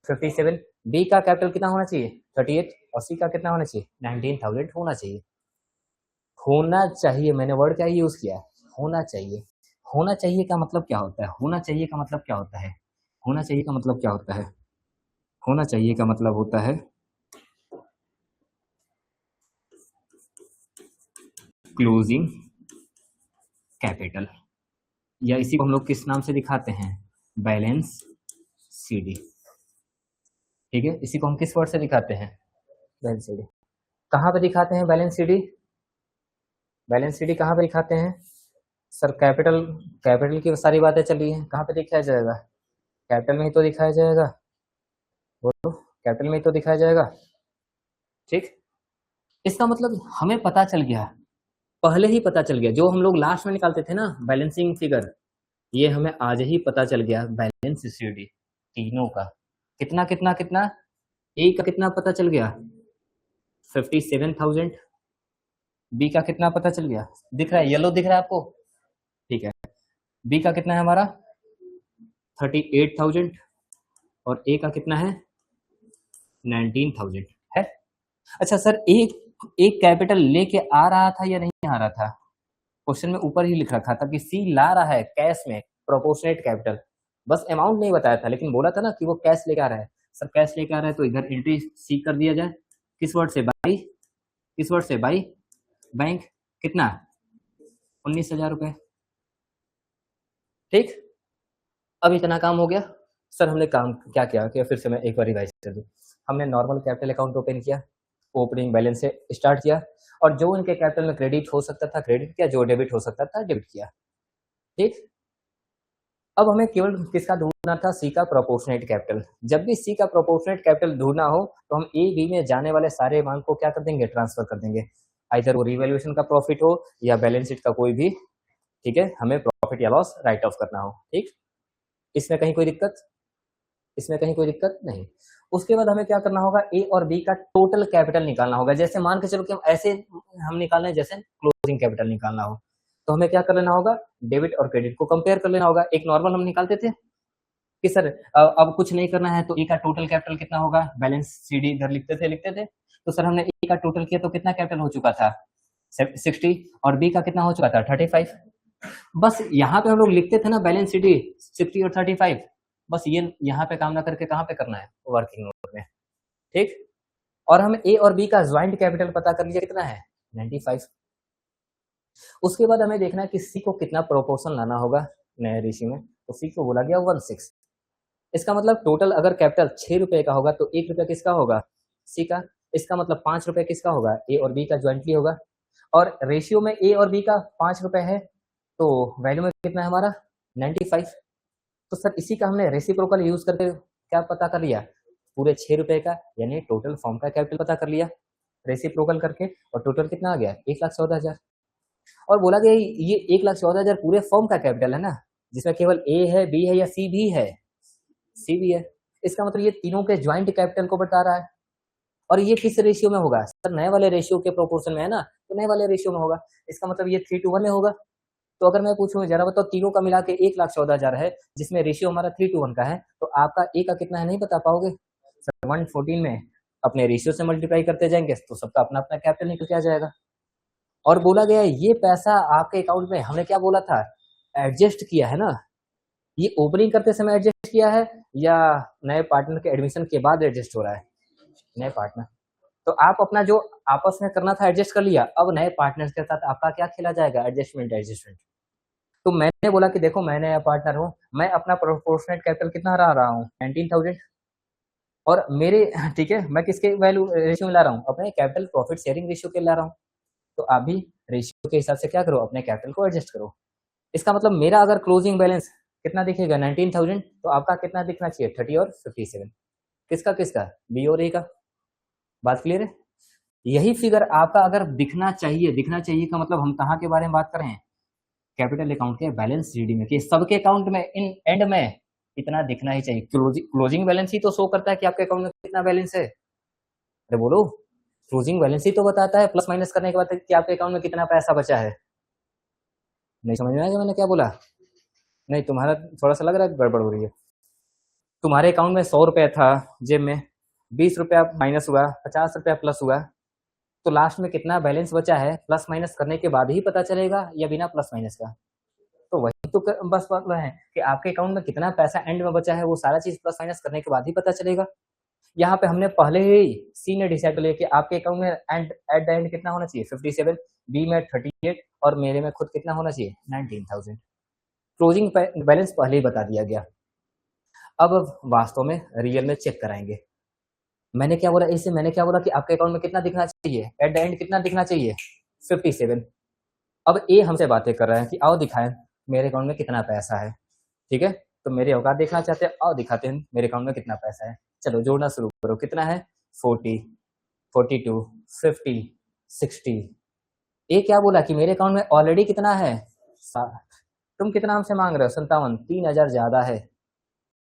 57 बी का कैपिटल कितना होना चाहिए 38 और सी का कितना होना चाहिए 19,000 होना चाहिए। होना चाहिए मैंने वर्ड क्या यूज किया होना चाहिए। होना चाहिए का मतलब क्या होता है होना चाहिए का मतलब क्या होता है होना चाहिए का मतलब क्या होता है होना चाहिए का मतलब होता है क्लोजिंग कैपिटल या इसी को हम लोग किस नाम से दिखाते हैं बैलेंस सीडी ठीक है। इसी को हम किस वर्ड से दिखाते हैं बैलेंस सीडी। कहाँ पे दिखाते हैं बैलेंस सीडी बैलेंस सीडी कहाँ पे दिखाते हैं सर कैपिटल की सारी बातें चली हैं कहाँ पे दिखाया जाएगा कैपिटल में ही तो दिखाया जाएगा बोलो कैपिटल में ही तो दिखाया जाएगा ठीक। इसका मतलब हमें पता चल गया पहले ही पता चल गया जो हम लोग लास्ट में निकालते थे ना बैलेंसिंग फिगर ये हमें आज ही पता चल गया बैलेंस सीडी तीनों का कितना कितना कितना ए का कितना पता चल गया 57,000 बी का कितना पता चल गया दिख रहा है येलो दिख रहा है आपको ठीक है। बी का कितना है हमारा 38,000 और ए का कितना है 19,000 है। अच्छा सर एक कैपिटल लेके आ रहा था या नहीं आ रहा था क्वेश्चन में ऊपर ही लिख रखा था कि सी ला रहा है कैश में प्रोपोर्शनेट कैपिटल बस अमाउंट नहीं बताया था लेकिन बोला था ना कि वो कैश लेके आ रहा है। सर कैश लेके आ रहा है तो इधर एंट्री सी कर दिया जाए किस वर्ड से बाई किस वर्ड से बाई बैंक कितना 19,000 रुपए ठीक। अब इतना काम हो गया सर हमने काम क्या किया कि फिर से मैं एक बार रिवाइज कर दूं। हमने नॉर्मल कैपिटल अकाउंट ओपन किया ओपनिंग बैलेंस से स्टार्ट किया और जो उनके कैपिटल में क्रेडिट हो सकता था क्रेडिट किया जो डेबिट हो सकता था डेबिट किया ठीक। अब हमें केवल किसका ढूंढना था सी का प्रोपोर्शनेट कैपिटल। जब भी सी का प्रोपोर्शनेट कैपिटल ढूंढना हो तो हम ए बी में जाने वाले सारे अमाउंट को क्या कर देंगे ट्रांसफर कर देंगे आइदर वो रिवैल्यूएशन का प्रॉफिट हो या बैलेंस शीट का कोई भी ठीक है हमें प्रॉफिट या लॉस राइट ऑफ करना हो ठीक। इसमें कहीं कोई दिक्कत नहीं। उसके बाद हमें क्या करना होगा ए और बी का टोटल कैपिटल निकालना होगा। जैसे मान के चलो कि हम ऐसे हम निकालना है जैसे क्लोजिंग कैपिटल निकालना हो तो हमें क्या कर लेना होगा डेबिट और क्रेडिट को कंपेयर कर लेना होगा। एक नॉर्मल हम निकालते थे कि सर अब कुछ नहीं करना है तो ए का टोटल कैपिटल कितना होगा बैलेंस सीडी इधर लिखते थे तो सर हमने ए का टोटल किया तो कितना कैपिटल हो चुका था 60 और बी का कितना हो चुका था 35। बस यहाँ पे हम लोग लिखते थे ना बैलेंस सीडी 60 और 35 बस ये यहाँ पे काम ना करके कहाँ पे करना है वर्किंग नोट में ठीक। और हम ए और बी का ज्वाइंट कैपिटल पता कर लिया कितना है 95। उसके बाद हमें देखना है कि सी को कितना प्रोपोर्शन लाना होगा नए रेशियो में तो सी को बोला गया 1/6। इसका मतलब टोटल अगर कैपिटल 6 रुपए का होगा तो 1 रुपया किसका होगा सी का। इसका मतलब 5 रुपए किसका होगा ए और बी का ज्वाइंटली होगा और रेशियो में ए और बी का 5 रुपए है तो वैल्यू में कितना है हमारा 95। तो सर इसी का हमने रेसिप्रोकल यूज करके क्या पता कर लिया पूरे 6 रुपए का यानी टोटल फॉर्म का कैपिटल पता कर लिया रेसिप्रोकल करके और टोटल कितना आ गया 1,14,000 और बोला गया ये 1,14,000 पूरे फॉर्म का कैपिटल है ना जिसमें केवल ए है बी है या सी भी है इसका मतलब ये तीनों के ज्वाइंट कैपिटल को बता रहा है। और ये किस रेशियो में होगा सर नए वाले रेशियो के प्रोपोर्शन में है ना तो नए वाले रेशियो में होगा। इसका मतलब ये 3:1 में होगा। तो अगर मैं पूछूं जरा बताओ तीनों का मिला के 1,14,000 है जिसमें रेशियो हमारा 3:1 का है तो आपका ए का कितना है नहीं बता पाओगे सर 114 में अपने रेशियो से मल्टीप्लाई करते जाएंगे तो सबका अपना अपना कैपिटल निकल के आ जाएगा। और बोला गया ये पैसा आपके अकाउंट में हमने क्या बोला था, एडजस्ट किया है ना, ये ओपनिंग करते समय एडजस्ट किया है या नए पार्टनर के एडमिशन के बाद एडजस्ट हो रहा है, नए पार्टनर। तो आप अपना जो आपस में करना था एडजस्ट कर लिया, अब नए पार्टनर के साथ आपका क्या खेला जाएगा, एडजस्टमेंट एडजस्टमेंट। तो मैंने बोला कि देखो मैं नया पार्टनर हूँ, मैं अपना प्रोपोर्शनेट कैपिटल कितना ला रहा हूँ 19,000, और मेरे ठीक है मैं किसके वैल्यू रेशियो में ला रहा हूँ, अपने कैपिटल प्रॉफिट शेयरिंग रेशियो के ला रहा हूँ। तो आप भी रेशियो के हिसाब से क्या करो, अपने कैपिटल को एडजस्ट करो। इसका मतलब मेरा अगर क्लोजिंग बैलेंस कितना दिखेगा 19,000, तो आपका कितना दिखना चाहिए 30 और 57, किसका किसका, बी और ए का। बात क्लियर है। यही फिगर आपका अगर दिखना चाहिए, दिखना चाहिए का मतलब हम कहाँ के बारे में बात कर रहे हैं, कैपिटल अकाउंट के बैलेंस शीट में, कि सबके अकाउंट में इन एंड में इतना दिखना ही चाहिए। क्लोजिंग बैलेंस ही तो शो करता है कि आपके अकाउंट में कितना बैलेंस है। अरे बोलो, क्लोजिंग बैलेंस ही तो बताता है प्लस माइनस करने के बाद कि आपके अकाउंट में कितना पैसा बचा है। नहीं समझ में आया मैंने क्या बोला, नहीं तुम्हारा थोड़ा सा लग रहा है गड़बड़ हो रही है। तुम्हारे अकाउंट में 100 रुपया था जेब में, 20 रुपया माइनस हुआ, 50 रुपया प्लस हुआ, तो लास्ट में कितना बैलेंस बचा है प्लस माइनस करने के बाद ही पता चलेगा या बिना प्लस माइनस का। तो वही तो बस बात है कि आपके अकाउंट में कितना पैसा एंड में बचा है, वो सारा चीज प्लस माइनस करने के बाद ही पता चलेगा। यहाँ पे हमने पहले ही सी ने डिसाइड कर लिया कि आपके अकाउंट में एट द एंड कितना होना चाहिए 57, बी में 38 और मेरे में खुद कितना होना चाहिए 19,000। क्लोजिंग बैलेंस पहले ही बता दिया गया। अब वास्तव में रियल में चेक कराएंगे। मैंने क्या बोला, इससे मैंने क्या बोला कि आपके अकाउंट में कितना दिखना चाहिए, एट द एंड कितना दिखना चाहिए 57। अब ए हमसे बातें कर रहा है कि आओ दिखाएं मेरे अकाउंट में कितना पैसा है। ठीक है, तो मेरे औकात देखना चाहते हैं, आओ दिखाते हैं मेरे अकाउंट में कितना पैसा है। चलो जोड़ना शुरू करो, कितना है 40, 42, 50, 60। ए क्या बोला कि मेरे अकाउंट में ऑलरेडी कितना है, तुम कितना हमसे मांग रहे हो 57, 3,000 ज्यादा है।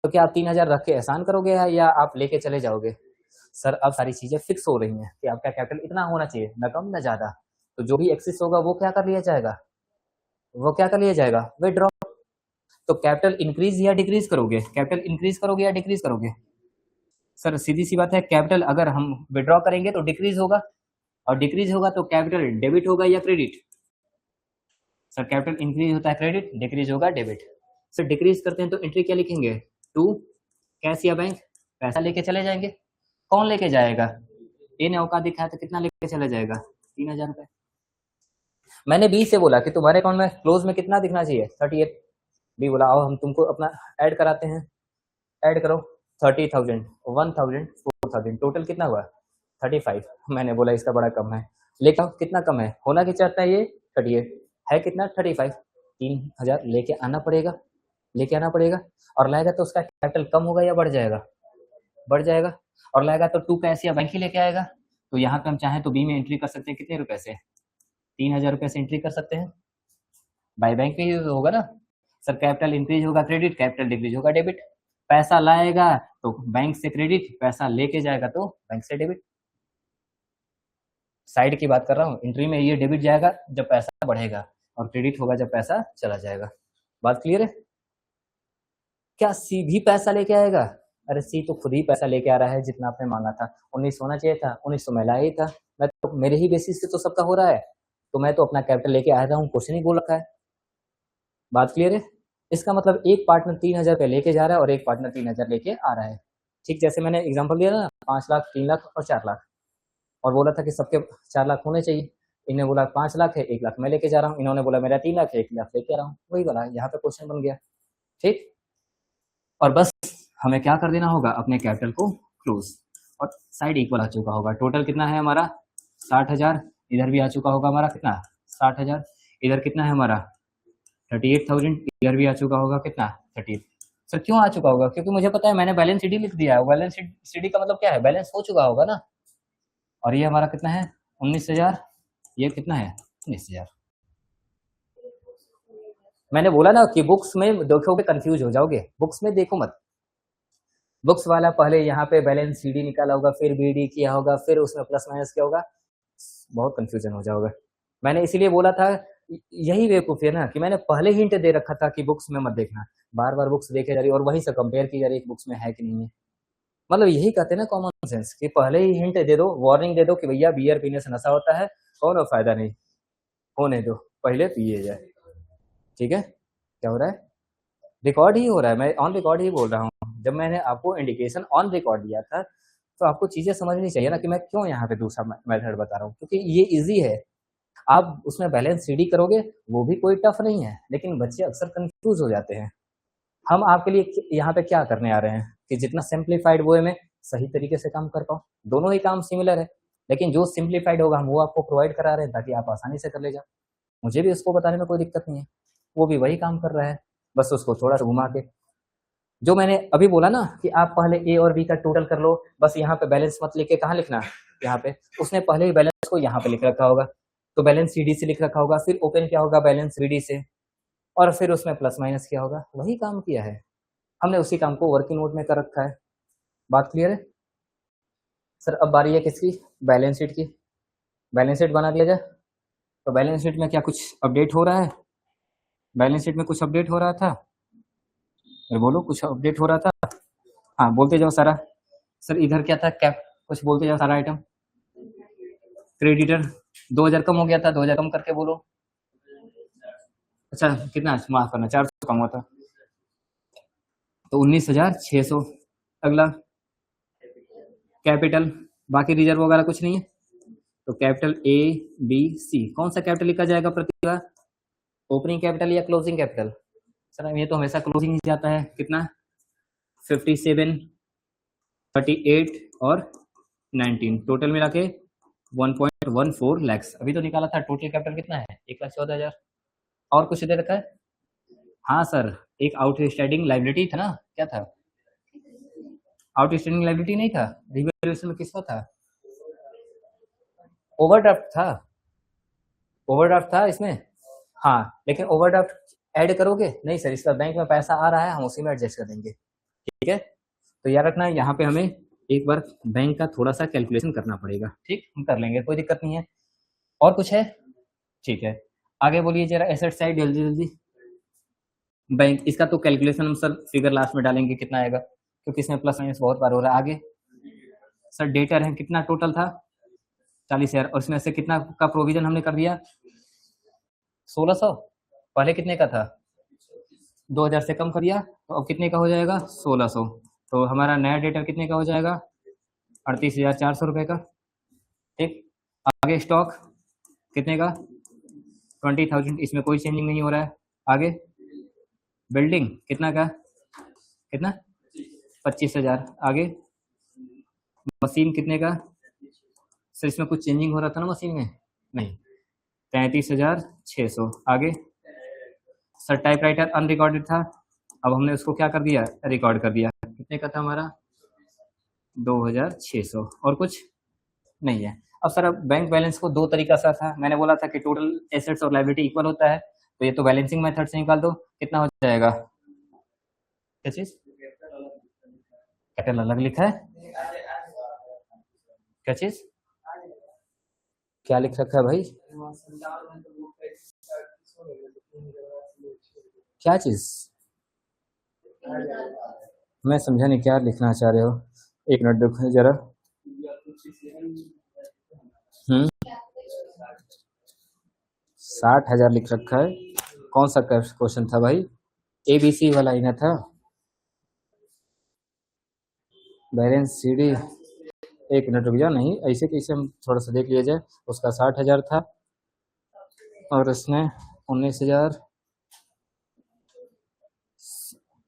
तो क्या आप 3,000 रख के एहसान करोगे या आप लेके चले जाओगे। सर अब सारी चीजें फिक्स हो रही हैं कि आपका कैपिटल इतना होना चाहिए, न कम न ज्यादा। तो जो भी एक्सेस होगा वो क्या कर लिया जाएगा, वो क्या कर लिया जाएगा, विड्रॉ। तो कैपिटल इंक्रीज या डिक्रीज करोगे, कैपिटल इंक्रीज करोगे या डिक्रीज करोगे। सर सीधी सी बात है, कैपिटल अगर हम विड्रॉ करेंगे तो डिक्रीज होगा, और डिक्रीज होगा तो कैपिटल डेबिट होगा या क्रेडिट। सर कैपिटल इंक्रीज होता है क्रेडिट, डिक्रीज होगा डेबिट। सर डिक्रीज करते हैं तो एंट्री क्या लिखेंगे, टू कैश या बैंक, पैसा लेके चले जाएंगे। कौन लेके जाएगा, ए ने औकात दिखाया तो कितना लेके चला जाएगा 3,000 रुपए। मैंने बी से बोला कि तुम्हारे अकाउंट में क्लोज में कितना दिखना चाहिए 38। बी बोला आओ हम तुमको अपना ऐड कराते हैं, ऐड करो 30,000, 1,000, 4,000, टोटल कितना हुआ 35। मैंने बोला इसका बड़ा कम है, लेकिन कितना कम है, होना क्या चाहता है ये 38 है, कितना 35, 3,000 लेके आना पड़ेगा, लेके आना पड़ेगा। और लाएगा तो उसका कैपिटल कम होगा या बढ़ जाएगा, बढ़ जाएगा। और लाएगा तो टू कैश या बैंक ही लेके आएगा। तो यहाँ पे हम चाहें तो बी में एंट्री कर सकते हैं कितने रुपए से, 3,000 रुपए से एंट्री कर सकते हैं, बाय बैंक में ही होगा ना। सर कैपिटल इंक्रीज होगा क्रेडिट, कैपिटल डिक्रीज होगा डेबिट। पैसा लाएगा तो बैंक से क्रेडिट, पैसा लेके जाएगा तो बैंक से डेबिट। साइड की बात कर रहा हूँ, एंट्री में ये डेबिट जाएगा जब पैसा बढ़ेगा, और क्रेडिट होगा जब पैसा चला जाएगा। बात क्लियर है। क्या सी भी पैसा लेके आएगा, अरे सी तो खुद ही पैसा लेके आ रहा है जितना आपने मांगा था, 19 होना चाहिए था, 19 तो मैं लाया ही था, मैं तो मेरे ही बेसिस से तो सबका हो रहा है, तो मैं तो अपना कैपिटल लेके आया था हूँ, कुछ नहीं बोल रखा है। बात क्लियर है। इसका मतलब एक पार्टनर 3,000 रुपये लेके जा रहा है और एक पार्टनर 3,000 लेके आ रहा है। ठीक जैसे मैंने एग्जाम्पल दिया ना 5 लाख, 3 लाख और 4 लाख, और बोला था कि सबके 4 लाख होने चाहिए। इन्हें बोला 5 लाख है, 1 लाख मैं लेके जा रहा हूँ, इन्होंने बोला मेरा 3 लाख है, 1 लाख लेके आ रहा हूँ, वही बोला, यहाँ पे क्वेश्चन बन गया। ठीक, और बस हमें क्या कर देना होगा, अपने कैपिटल को क्लोज, और साइड इक्वल आ चुका होगा। टोटल कितना है हमारा 60,000, इधर भी आ चुका होगा हमारा कितना 60,000, इधर कितना है हमारा 38,000, इधर भी आ चुका होगा कितना 38। सर क्यों आ चुका होगा, क्योंकि मुझे पता है मैंने बैलेंस शीट लिख दिया है, बैलेंस शीट का मतलब क्या है, बैलेंस हो चुका होगा ना। और ये हमारा कितना है 19,000, ये कितना है 19,000। मैंने बोला ना कि बुक्स में देखोगे कंफ्यूज हो जाओगे, बुक्स में देखो मत। बुक्स वाला पहले यहाँ पे बैलेंस सीडी निकाला होगा, फिर बीडी किया होगा, फिर उसमें प्लस माइनस किया होगा, बहुत कंफ्यूजन हो जाओगे। मैंने इसीलिए बोला था, यही बेवकूफ़ी है ना कि मैंने पहले हिंट दे रखा था कि बुक्स में मत देखना, बार बार बुक्स देखे जा रही और वहीं से कंपेयर की जा रही बुक्स में है कि नहीं है। मतलब यही कहते हैं ना कॉमन सेंस, कि पहले ही हिंट दे दो, वार्निंग दे दो कि भैया बियर पीने से नशा होता है और फायदा नहीं। होने दो, पहले पिए जाए। ठीक है, क्या हो रहा है? रिकॉर्ड ही हो रहा है, मैं ऑन रिकॉर्ड ही बोल रहा हूँ। जब मैंने आपको इंडिकेशन ऑन रिकॉर्ड दिया था तो आपको चीजें समझनी चाहिए ना कि मैं क्यों यहाँ पे दूसरा मेथड बता रहा हूँ, क्योंकि ये इजी है। आप उसमें बैलेंस सीडी करोगे, वो भी कोई टफ नहीं है, लेकिन बच्चे अक्सर कंफ्यूज हो जाते हैं। हम आपके लिए यहाँ पे क्या करने आ रहे हैं कि जितना सिंप्लीफाइड वे में सही तरीके से काम कर पाओ। दोनों ही काम सिमिलर है, लेकिन जो सिंप्लीफाइड होगा हम वो आपको प्रोवाइड करा रहे हैं ताकि आप आसानी से कर ले जाओ। मुझे भी उसको बताने में कोई दिक्कत नहीं है, वो भी वही काम कर रहा है, बस उसको थोड़ा सा घुमा के। जो मैंने अभी बोला ना कि आप पहले ए और बी का टोटल कर लो, बस यहाँ पे बैलेंस मत लिख के कहाँ लिखना, यहाँ पे उसने पहले ही बैलेंस को यहाँ पे लिख रखा होगा, तो बैलेंस सीडी से लिख रखा होगा, फिर ओपन क्या होगा बैलेंस सीडी से, और फिर उसमें प्लस माइनस किया होगा, वही काम किया है हमने, उसी काम को वर्किंग नोट में कर रखा है। बात क्लियर है सर? अब बारी है किसकी? बैलेंस शीट की। बैलेंस शीट बना दिया जाए। तो बैलेंस शीट में क्या कुछ अपडेट हो रहा है? बैलेंस शीट में कुछ अपडेट हो रहा था? बोलो, कुछ अपडेट हो रहा था? हाँ बोलते जाओ सारा। सर इधर क्या था? कैप, कुछ बोलते जाओ सारा आइटम। क्रेडिटर 2000 कम हो गया था, 2000 कम करके बोलो। अच्छा कितना माफ करना, 400 कम हुआ था, तो 19,600। अगला कैपिटल, बाकी रिजर्व वगैरह कुछ नहीं है, तो कैपिटल ए बी सी, कौन सा कैपिटल लिखा जाएगा प्रतिभा? ओपनिंग कैपिटल या क्लोजिंग कैपिटल? सर ये तो हमेशा क्लोजिंग ही जाता है। कितना? 57, 38 और 19, टोटल मिला के 1.14 लाख। अभी तो निकाला था, टोटल कैपिटल कितना है? 1,14,000। और कुछ दे रखा है? हाँ सर, एक आउटस्टैंडिंग लाइबिलिटी था ना, क्या था? आउटस्टैंडिंग लाइबिलिटी नहीं था? रिवैल्यूएशन में किसका था? ओवरड्राफ्ट था, ओवरड्राफ्ट था इसमें। हाँ लेकिन ओवरड्राफ्ट ऐड करोगे नहीं सर, इसका बैंक में पैसा आ रहा है, हम उसी में एडजस्ट कर देंगे। ठीक है, तो याद रखना यहाँ पे हमें एक बार बैंक का थोड़ा सा कैलकुलेशन करना पड़ेगा। ठीक, हम कर लेंगे, कोई दिक्कत नहीं है। और कुछ है? ठीक है, आगे बोलिए जरा एसेट साइड जल्दी जल्दी। बैंक, इसका तो कैलकुलेशन हम सर फिगर लास्ट में डालेंगे कितना आएगा, क्योंकि इसमें प्लस माइनस बहुत बार हो रहा है। आगे सर डेटर है, कितना टोटल था? 40,000, और इसमें से कितना का प्रोविजन हमने कर दिया? 1600। पहले कितने का था? 2000 से कम कर दिया, तो अब कितने का हो जाएगा? 1600। तो हमारा नया डेटर कितने का हो जाएगा? 38,400 रुपये का। ठीक, आगे स्टॉक कितने का? 20,000, इसमें कोई चेंजिंग नहीं हो रहा है। आगे बिल्डिंग कितना का? कितना? 25,000। आगे मशीन कितने का? सर इसमें कुछ चेंजिंग हो रहा था ना मशीन में? नहीं, 33,600। आगे सर टाइपराइटर अनरिकॉर्डेड था, अब हमने उसको क्या कर दिया? रिकॉर्ड कर दिया। कितने का था हमारा? 2,600। और कुछ नहीं है। अब सर अब बैंक बैलेंस को दो तरीका से था, मैंने बोला था कि टोटल एसेट्स और लायबिलिटी इक्वल होता है, तो ये तो बैलेंसिंग मेथड से निकाल दो, कितना हो जाएगा? क्या चीज? कैपिटल अलग लिखा है? क्या चीज? क्या लिख रखा है भाई? क्या चीज? मैं समझा नहीं, क्या लिखना चाह रहे हो? एक मिनट देखो जरा। 60,000 लिख रखा है। कौन सा क्वेश्चन था भाई? एबीसी वाला ही ना था? बैलेंस सीडी, एक मिनट रुक जाओ, नहीं ऐसे कैसे, हम थोड़ा सा देख लिया जाए। उसका 60,000 था और उसने 19,000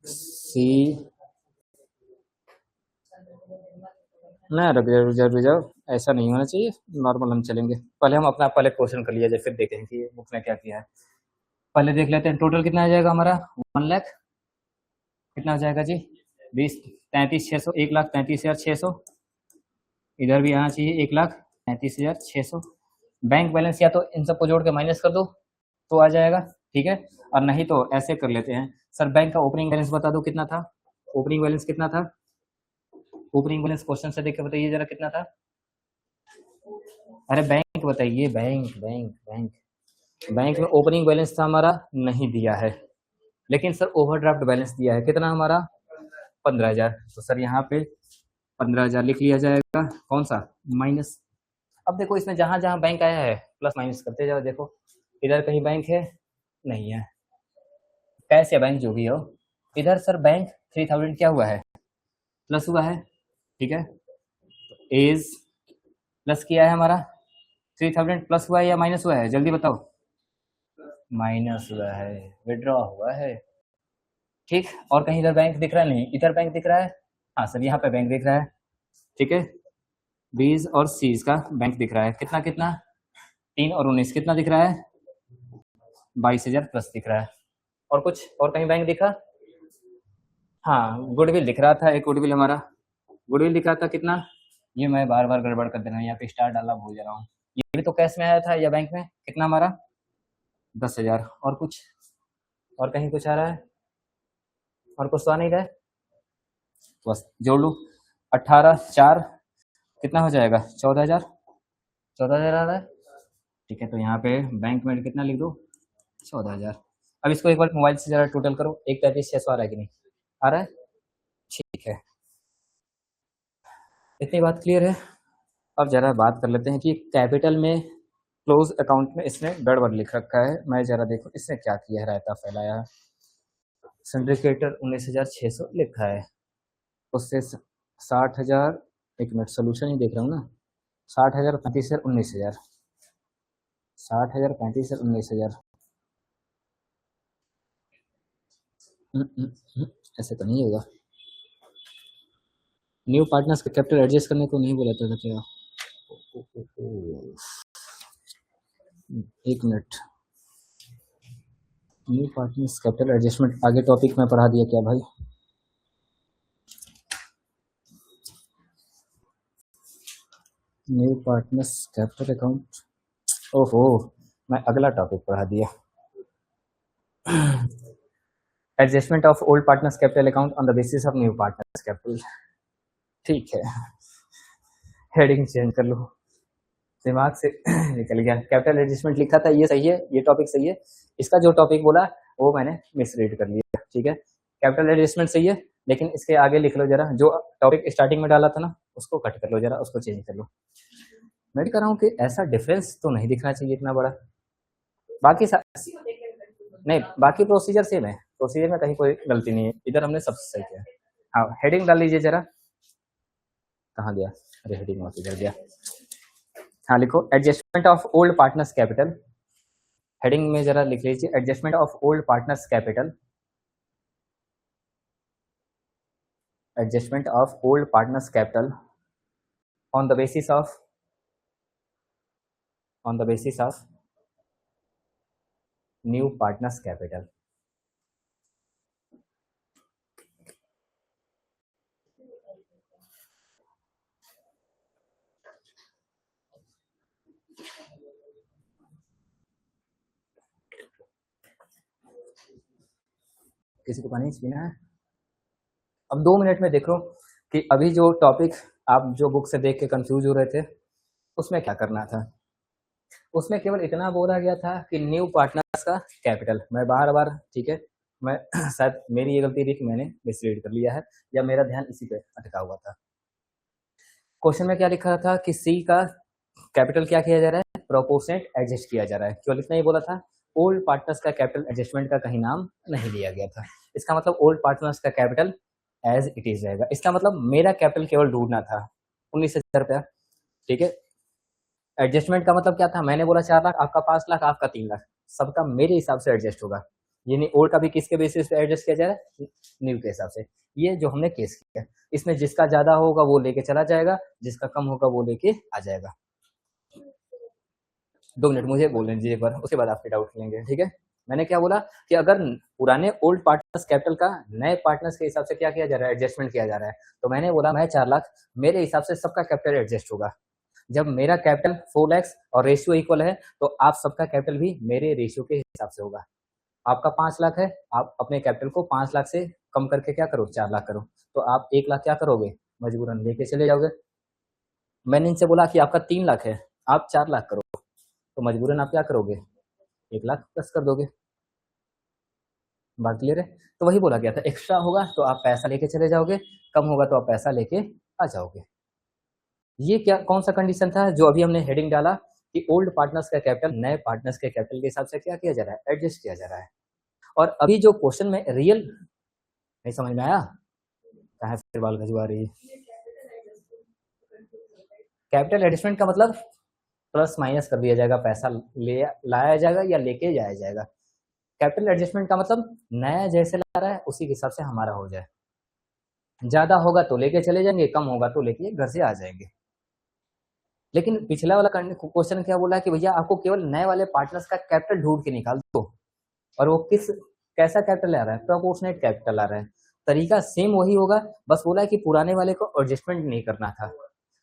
सी ना, रुक जाओ, ऐसा नहीं होना चाहिए, नॉर्मल हम चलेंगे। पहले हम अपना पहले क्वेश्चन कर लिया जाए, फिर देखेंगे कि बुक ने क्या किया है। पहले देख लेते हैं टोटल कितना आ जाएगा हमारा। 1 लाख कितना हो जाएगा जी? 33,600, 1,33,600। इधर भी आना चाहिए 1,33,600। बैंक बैलेंस या तो इन सबको जोड़ के माइनस कर दो तो आ जाएगा, ठीक है, और नहीं तो ऐसे कर लेते हैं। सर बैंक का ओपनिंग बैलेंस बता दो कितना था? ओपनिंग बैलेंस कितना था? ओपनिंग बैलेंस क्वेश्चन से देख के बताइए जरा कितना था। अरे बैंक बताइए, बैंक बैंक बैंक बैंक में ओपनिंग बैलेंस था हमारा, नहीं दिया है, लेकिन सर ओवरड्राफ्ट बैलेंस दिया है। कितना हमारा? 15,000। तो सर यहाँ पे 15,000 लिख लिया जाएगा। कौन सा? माइनस। अब देखो इसमें जहां जहां बैंक आया है प्लस माइनस करते जाओ। देखो इधर कहीं बैंक है? नहीं है। कैश या बैंक जो भी हो, इधर सर बैंक 3000 क्या हुआ है? प्लस हुआ है, ठीक है। एज प्लस किया है हमारा, 3000 प्लस हुआ है या माइनस हुआ है, जल्दी बताओ। माइनस हुआ है, विड्रॉ हुआ है, ठीक। और कहीं इधर बैंक दिख रहा है? नहीं। इधर बैंक दिख रहा है? हाँ सर, यहाँ पे बैंक दिख रहा है, ठीक है। बीज और सीज का बैंक दिख रहा है, कितना कितना, 3 और 19, कितना दिख रहा है? 22,000 प्लस दिख रहा है। और कुछ और कहीं बैंक दिखा? हाँ, गुडविल दिख रहा था, एक गुडविल हमारा, गुडविल दिख रहा था कितना, ये मैं बार बार गड़बड़ कर दे रहा हूँ, यहाँ पे स्टार डालना भूल जा रहा हूँ। ये भी तो कैश में आया था या बैंक में, कितना हमारा? 10,000। और कुछ, और कहीं कुछ आ रहा है? और कुछ तो आ नहीं रहा है, बस जोड़ लूँ। 18 4 कितना हो जाएगा? 14,000। 14,000 आ रहा है, ठीक है। तो यहाँ पे बैंक में कितना लिख दो? 14,000। अब इसको एक बार मोबाइल से जरा टोटल करो, 1,35,600 आ रहा है कि नहीं? आ रहा है, ठीक है। इतनी बात क्लियर है। अब जरा बात कर लेते हैं कि कैपिटल में क्लोज अकाउंट में इसने गड़बड़ लिख रखा है। मैं जरा देखो इसने क्या किया है, रायता फैलाया। सिंडिकेटर 19,600 लिखा है, उससे 60,000, एक मिनट सोल्यूशन ही देख रहा हूँ ना, 60,000, 35,000, 19,000, 60,000, 35,000, 19,000। ऐसे तो नहीं होगा। न्यू पार्टनर्स का कैपिटल एडजस्ट करने को नहीं बोला था क्या? एक minute, new partners capital adjustment आगे टॉपिक में पढ़ा दिया क्या भाई? न्यू पार्टनर्स कैपिटल अकाउंट, ओहो मैं अगला टॉपिक पढ़ा दिया। Adjustment of old partners capital account on the basis of new partners capital, ठीक है। हेडिंग चेंज कर लो, दिमाग से निकल गया। कैपिटल एडजस्टमेंट लिखा था, ये सही है, ये टॉपिक सही है। इसका जो टॉपिक बोला वो मैंने मिसरीड कर लिया, ठीक है। कैपिटल एडजस्टमेंट सही है, लेकिन इसके आगे लिख लो जरा, जो टॉपिक स्टार्टिंग में डाला था ना उसको कट कर लो जरा, उसको चेंज कर लो। मैं भी कर रहा हूँ कि ऐसा डिफरेंस तो नहीं दिखना चाहिए इतना बड़ा। बाकी नहीं, बाकी प्रोसीजर सेम है, प्रोसीजर में कहीं कोई गलती नहीं है, इधर हमने सब सही किया। हाँ, हेडिंग डाल लीजिए जरा, कहाँ गया, अरे हेडिंग वहाँ इधर गया। हाँ लिखो, adjustment of old partners capital, heading में जरा लिख लीजिए adjustment of old partners capital, adjustment of old partners capital on the basis of, on the basis of new partners capital। किसी को पानी पीना है? अब 2 मिनट में देखो कि अभी जो टॉपिक आप जो बुक से देख के कंफ्यूज हो रहे थे उसमें क्या करना था। उसमें केवल इतना बोला गया था कि न्यू पार्टनर्स का कैपिटल, मैं बार बार, ठीक है, मैं शायद मेरी ये गलती थी कि मैंने मिसरीड कर लिया है या मेरा ध्यान इसी पे अटका हुआ था। क्वेश्चन में क्या लिखा था कि सी का कैपिटल क्या किया जा रहा है, प्रोपोर्शनेट एडजस्ट किया जा रहा है, केवल इतना ही बोला था। ओल्ड पार्टनर्स का कैपिटल एडजस्टमेंट का कहीं नाम नहीं लिया गया था। इसका मतलब ओल्ड पार्टनर्स का कैपिटल एज इट इज रहेगा। इसका मतलब मेरा कैपिटल केवल ढूंढना था 19,000 रुपया, ठीक है। एडजस्टमेंट का मतलब क्या था, मैंने बोला 4 लाख, आपका 5 लाख, आपका 3 लाख, सबका मेरे हिसाब से एडजस्ट होगा। यानी ओल्ड का भी किसके बेसिस पे एडजस्ट किया जा रहा है, न्यू के हिसाब से। ये जो हमने केस किया, इसमें जिसका ज्यादा होगा वो लेके चला जाएगा, जिसका कम होगा वो लेके आ जाएगा। 2 मिनट मुझे बोलने दीजिए एक बार, उसके बाद आपके डाउट लेंगे, ठीक है। मैंने क्या बोला कि अगर पुराने ओल्ड पार्टनर्स कैपिटल का नए पार्टनर्स के हिसाब से क्या किया जा रहा है, एडजस्टमेंट किया जा रहा है, तो मैंने बोला मैं 4 लाख, मेरे हिसाब से सबका कैपिटल एडजस्ट होगा। जब मेरा कैपिटल 4 लाख और रेशियो इक्वल है तो आप सबका कैपिटल भी मेरे रेशियो के हिसाब से होगा। आपका 5 लाख है, आप अपने कैपिटल को 5 लाख से कम करके क्या करो, 4 लाख करो, तो आप 1 लाख क्या करोगे, मजबूरन लेके चले जाओगे। मैंने इनसे बोला कि आपका 3 लाख है, आप 4 लाख करो, तो मजबूरन आप क्या करोगे, 1 लाख प्लस कर दोगे। बात क्लियर है? तो वही बोला गया था, एक्स्ट्रा होगा तो आप पैसा लेके चले जाओगे, कम होगा तो आप पैसा लेके आ जाओगे। ये क्या, कौन सा कंडीशन था जो अभी हमने हेडिंग डाला कि ओल्ड पार्टनर्स का कैपिटल नए पार्टनर्स के कैपिटल के हिसाब से क्या किया जा रहा है, एडजस्ट किया जा रहा है। और अभी जो क्वेश्चन में रियल नहीं समझ में आया, कहाँ फिर बाल खजुआ रही है। कैपिटल एडजस्टमेंट का मतलब प्लस माइनस कर दिया जाएगा, पैसा ले लाया जाएगा या लेके जाया जाएगा। कैपिटल एडजस्टमेंट का मतलब नया जैसे ला रहा है उसी के हिसाब से हमारा हो जाए, ज्यादा होगा तो लेके चले जाएंगे, कम होगा तो लेके घर से आ जाएंगे। लेकिन पिछला वाला क्वेश्चन क्या बोला है कि भैया आपको केवल नए वाले पार्टनर्स का कैपिटल ढूंढ के निकाल दो, और वो कैसा कैपिटल आ रहा है, प्रोपोर्शनेट कैपिटल आ रहा है। तरीका सेम वही होगा, बस बोला है कि पुराने वाले को एडजस्टमेंट नहीं करना था।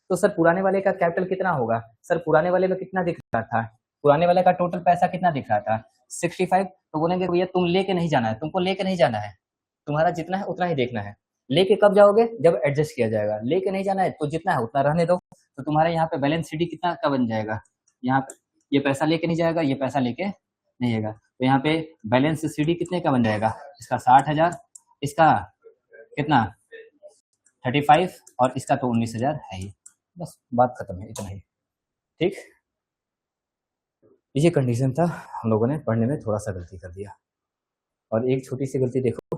तो सर पुराने वाले का कैपिटल कितना होगा, सर पुराने वाले में कितना दिख रहा था, पुराने वाले का टोटल पैसा कितना दिख रहा था 65। तो बोलेंगे भैया तुम लेके नहीं जाना है, तुमको लेके नहीं जाना है, तुम्हारा जितना है उतना ही देखना है। लेके कब जाओगे, जब एडजस्ट किया जाएगा। लेके नहीं जाना है तो जितना है उतना रहने दो। तो तुम्हारा यहाँ पे बैलेंस शीट कितना का बन जाएगा, यहाँ पे ये पैसा लेके नहीं जाएगा, ये पैसा लेके नहीं जाएगा, तो यहाँ पे बैलेंस सीडी कितने का बन जाएगा, इसका 60,000, इसका कितना 35 और इसका तो 19,000 है ही। बस बात खत्म है, इतना ही। ठीक, ये कंडीशन था, हम लोगों ने पढ़ने में थोड़ा सा गलती कर दिया। और एक छोटी सी गलती देखो,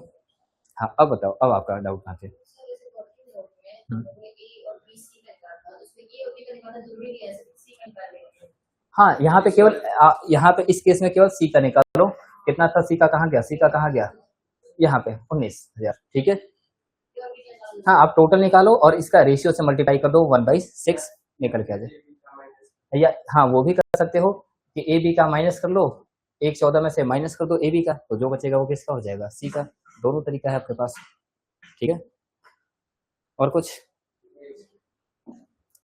हाँ अब बताओ, अब आपका डाउट कहाँ थे। हाँ यहाँ पे केवल यहाँ पे इस केस में केवल सी का निकालो, कितना था सी का, कहाँ गया सी का, कहाँ गया यहाँ पे 19,000। ठीक है, हाँ आप टोटल निकालो और इसका रेशियो से मल्टीप्लाई कर दो 1/6 निकल के आ जाए। या हाँ वो भी कर सकते हो कि ए बी का माइनस कर लो, 1/14 में से माइनस कर दो ए बी का, तो जो बचेगा वो किसका हो जाएगा, सी का। दोनों तरीका है आपके पास। ठीक है, और कुछ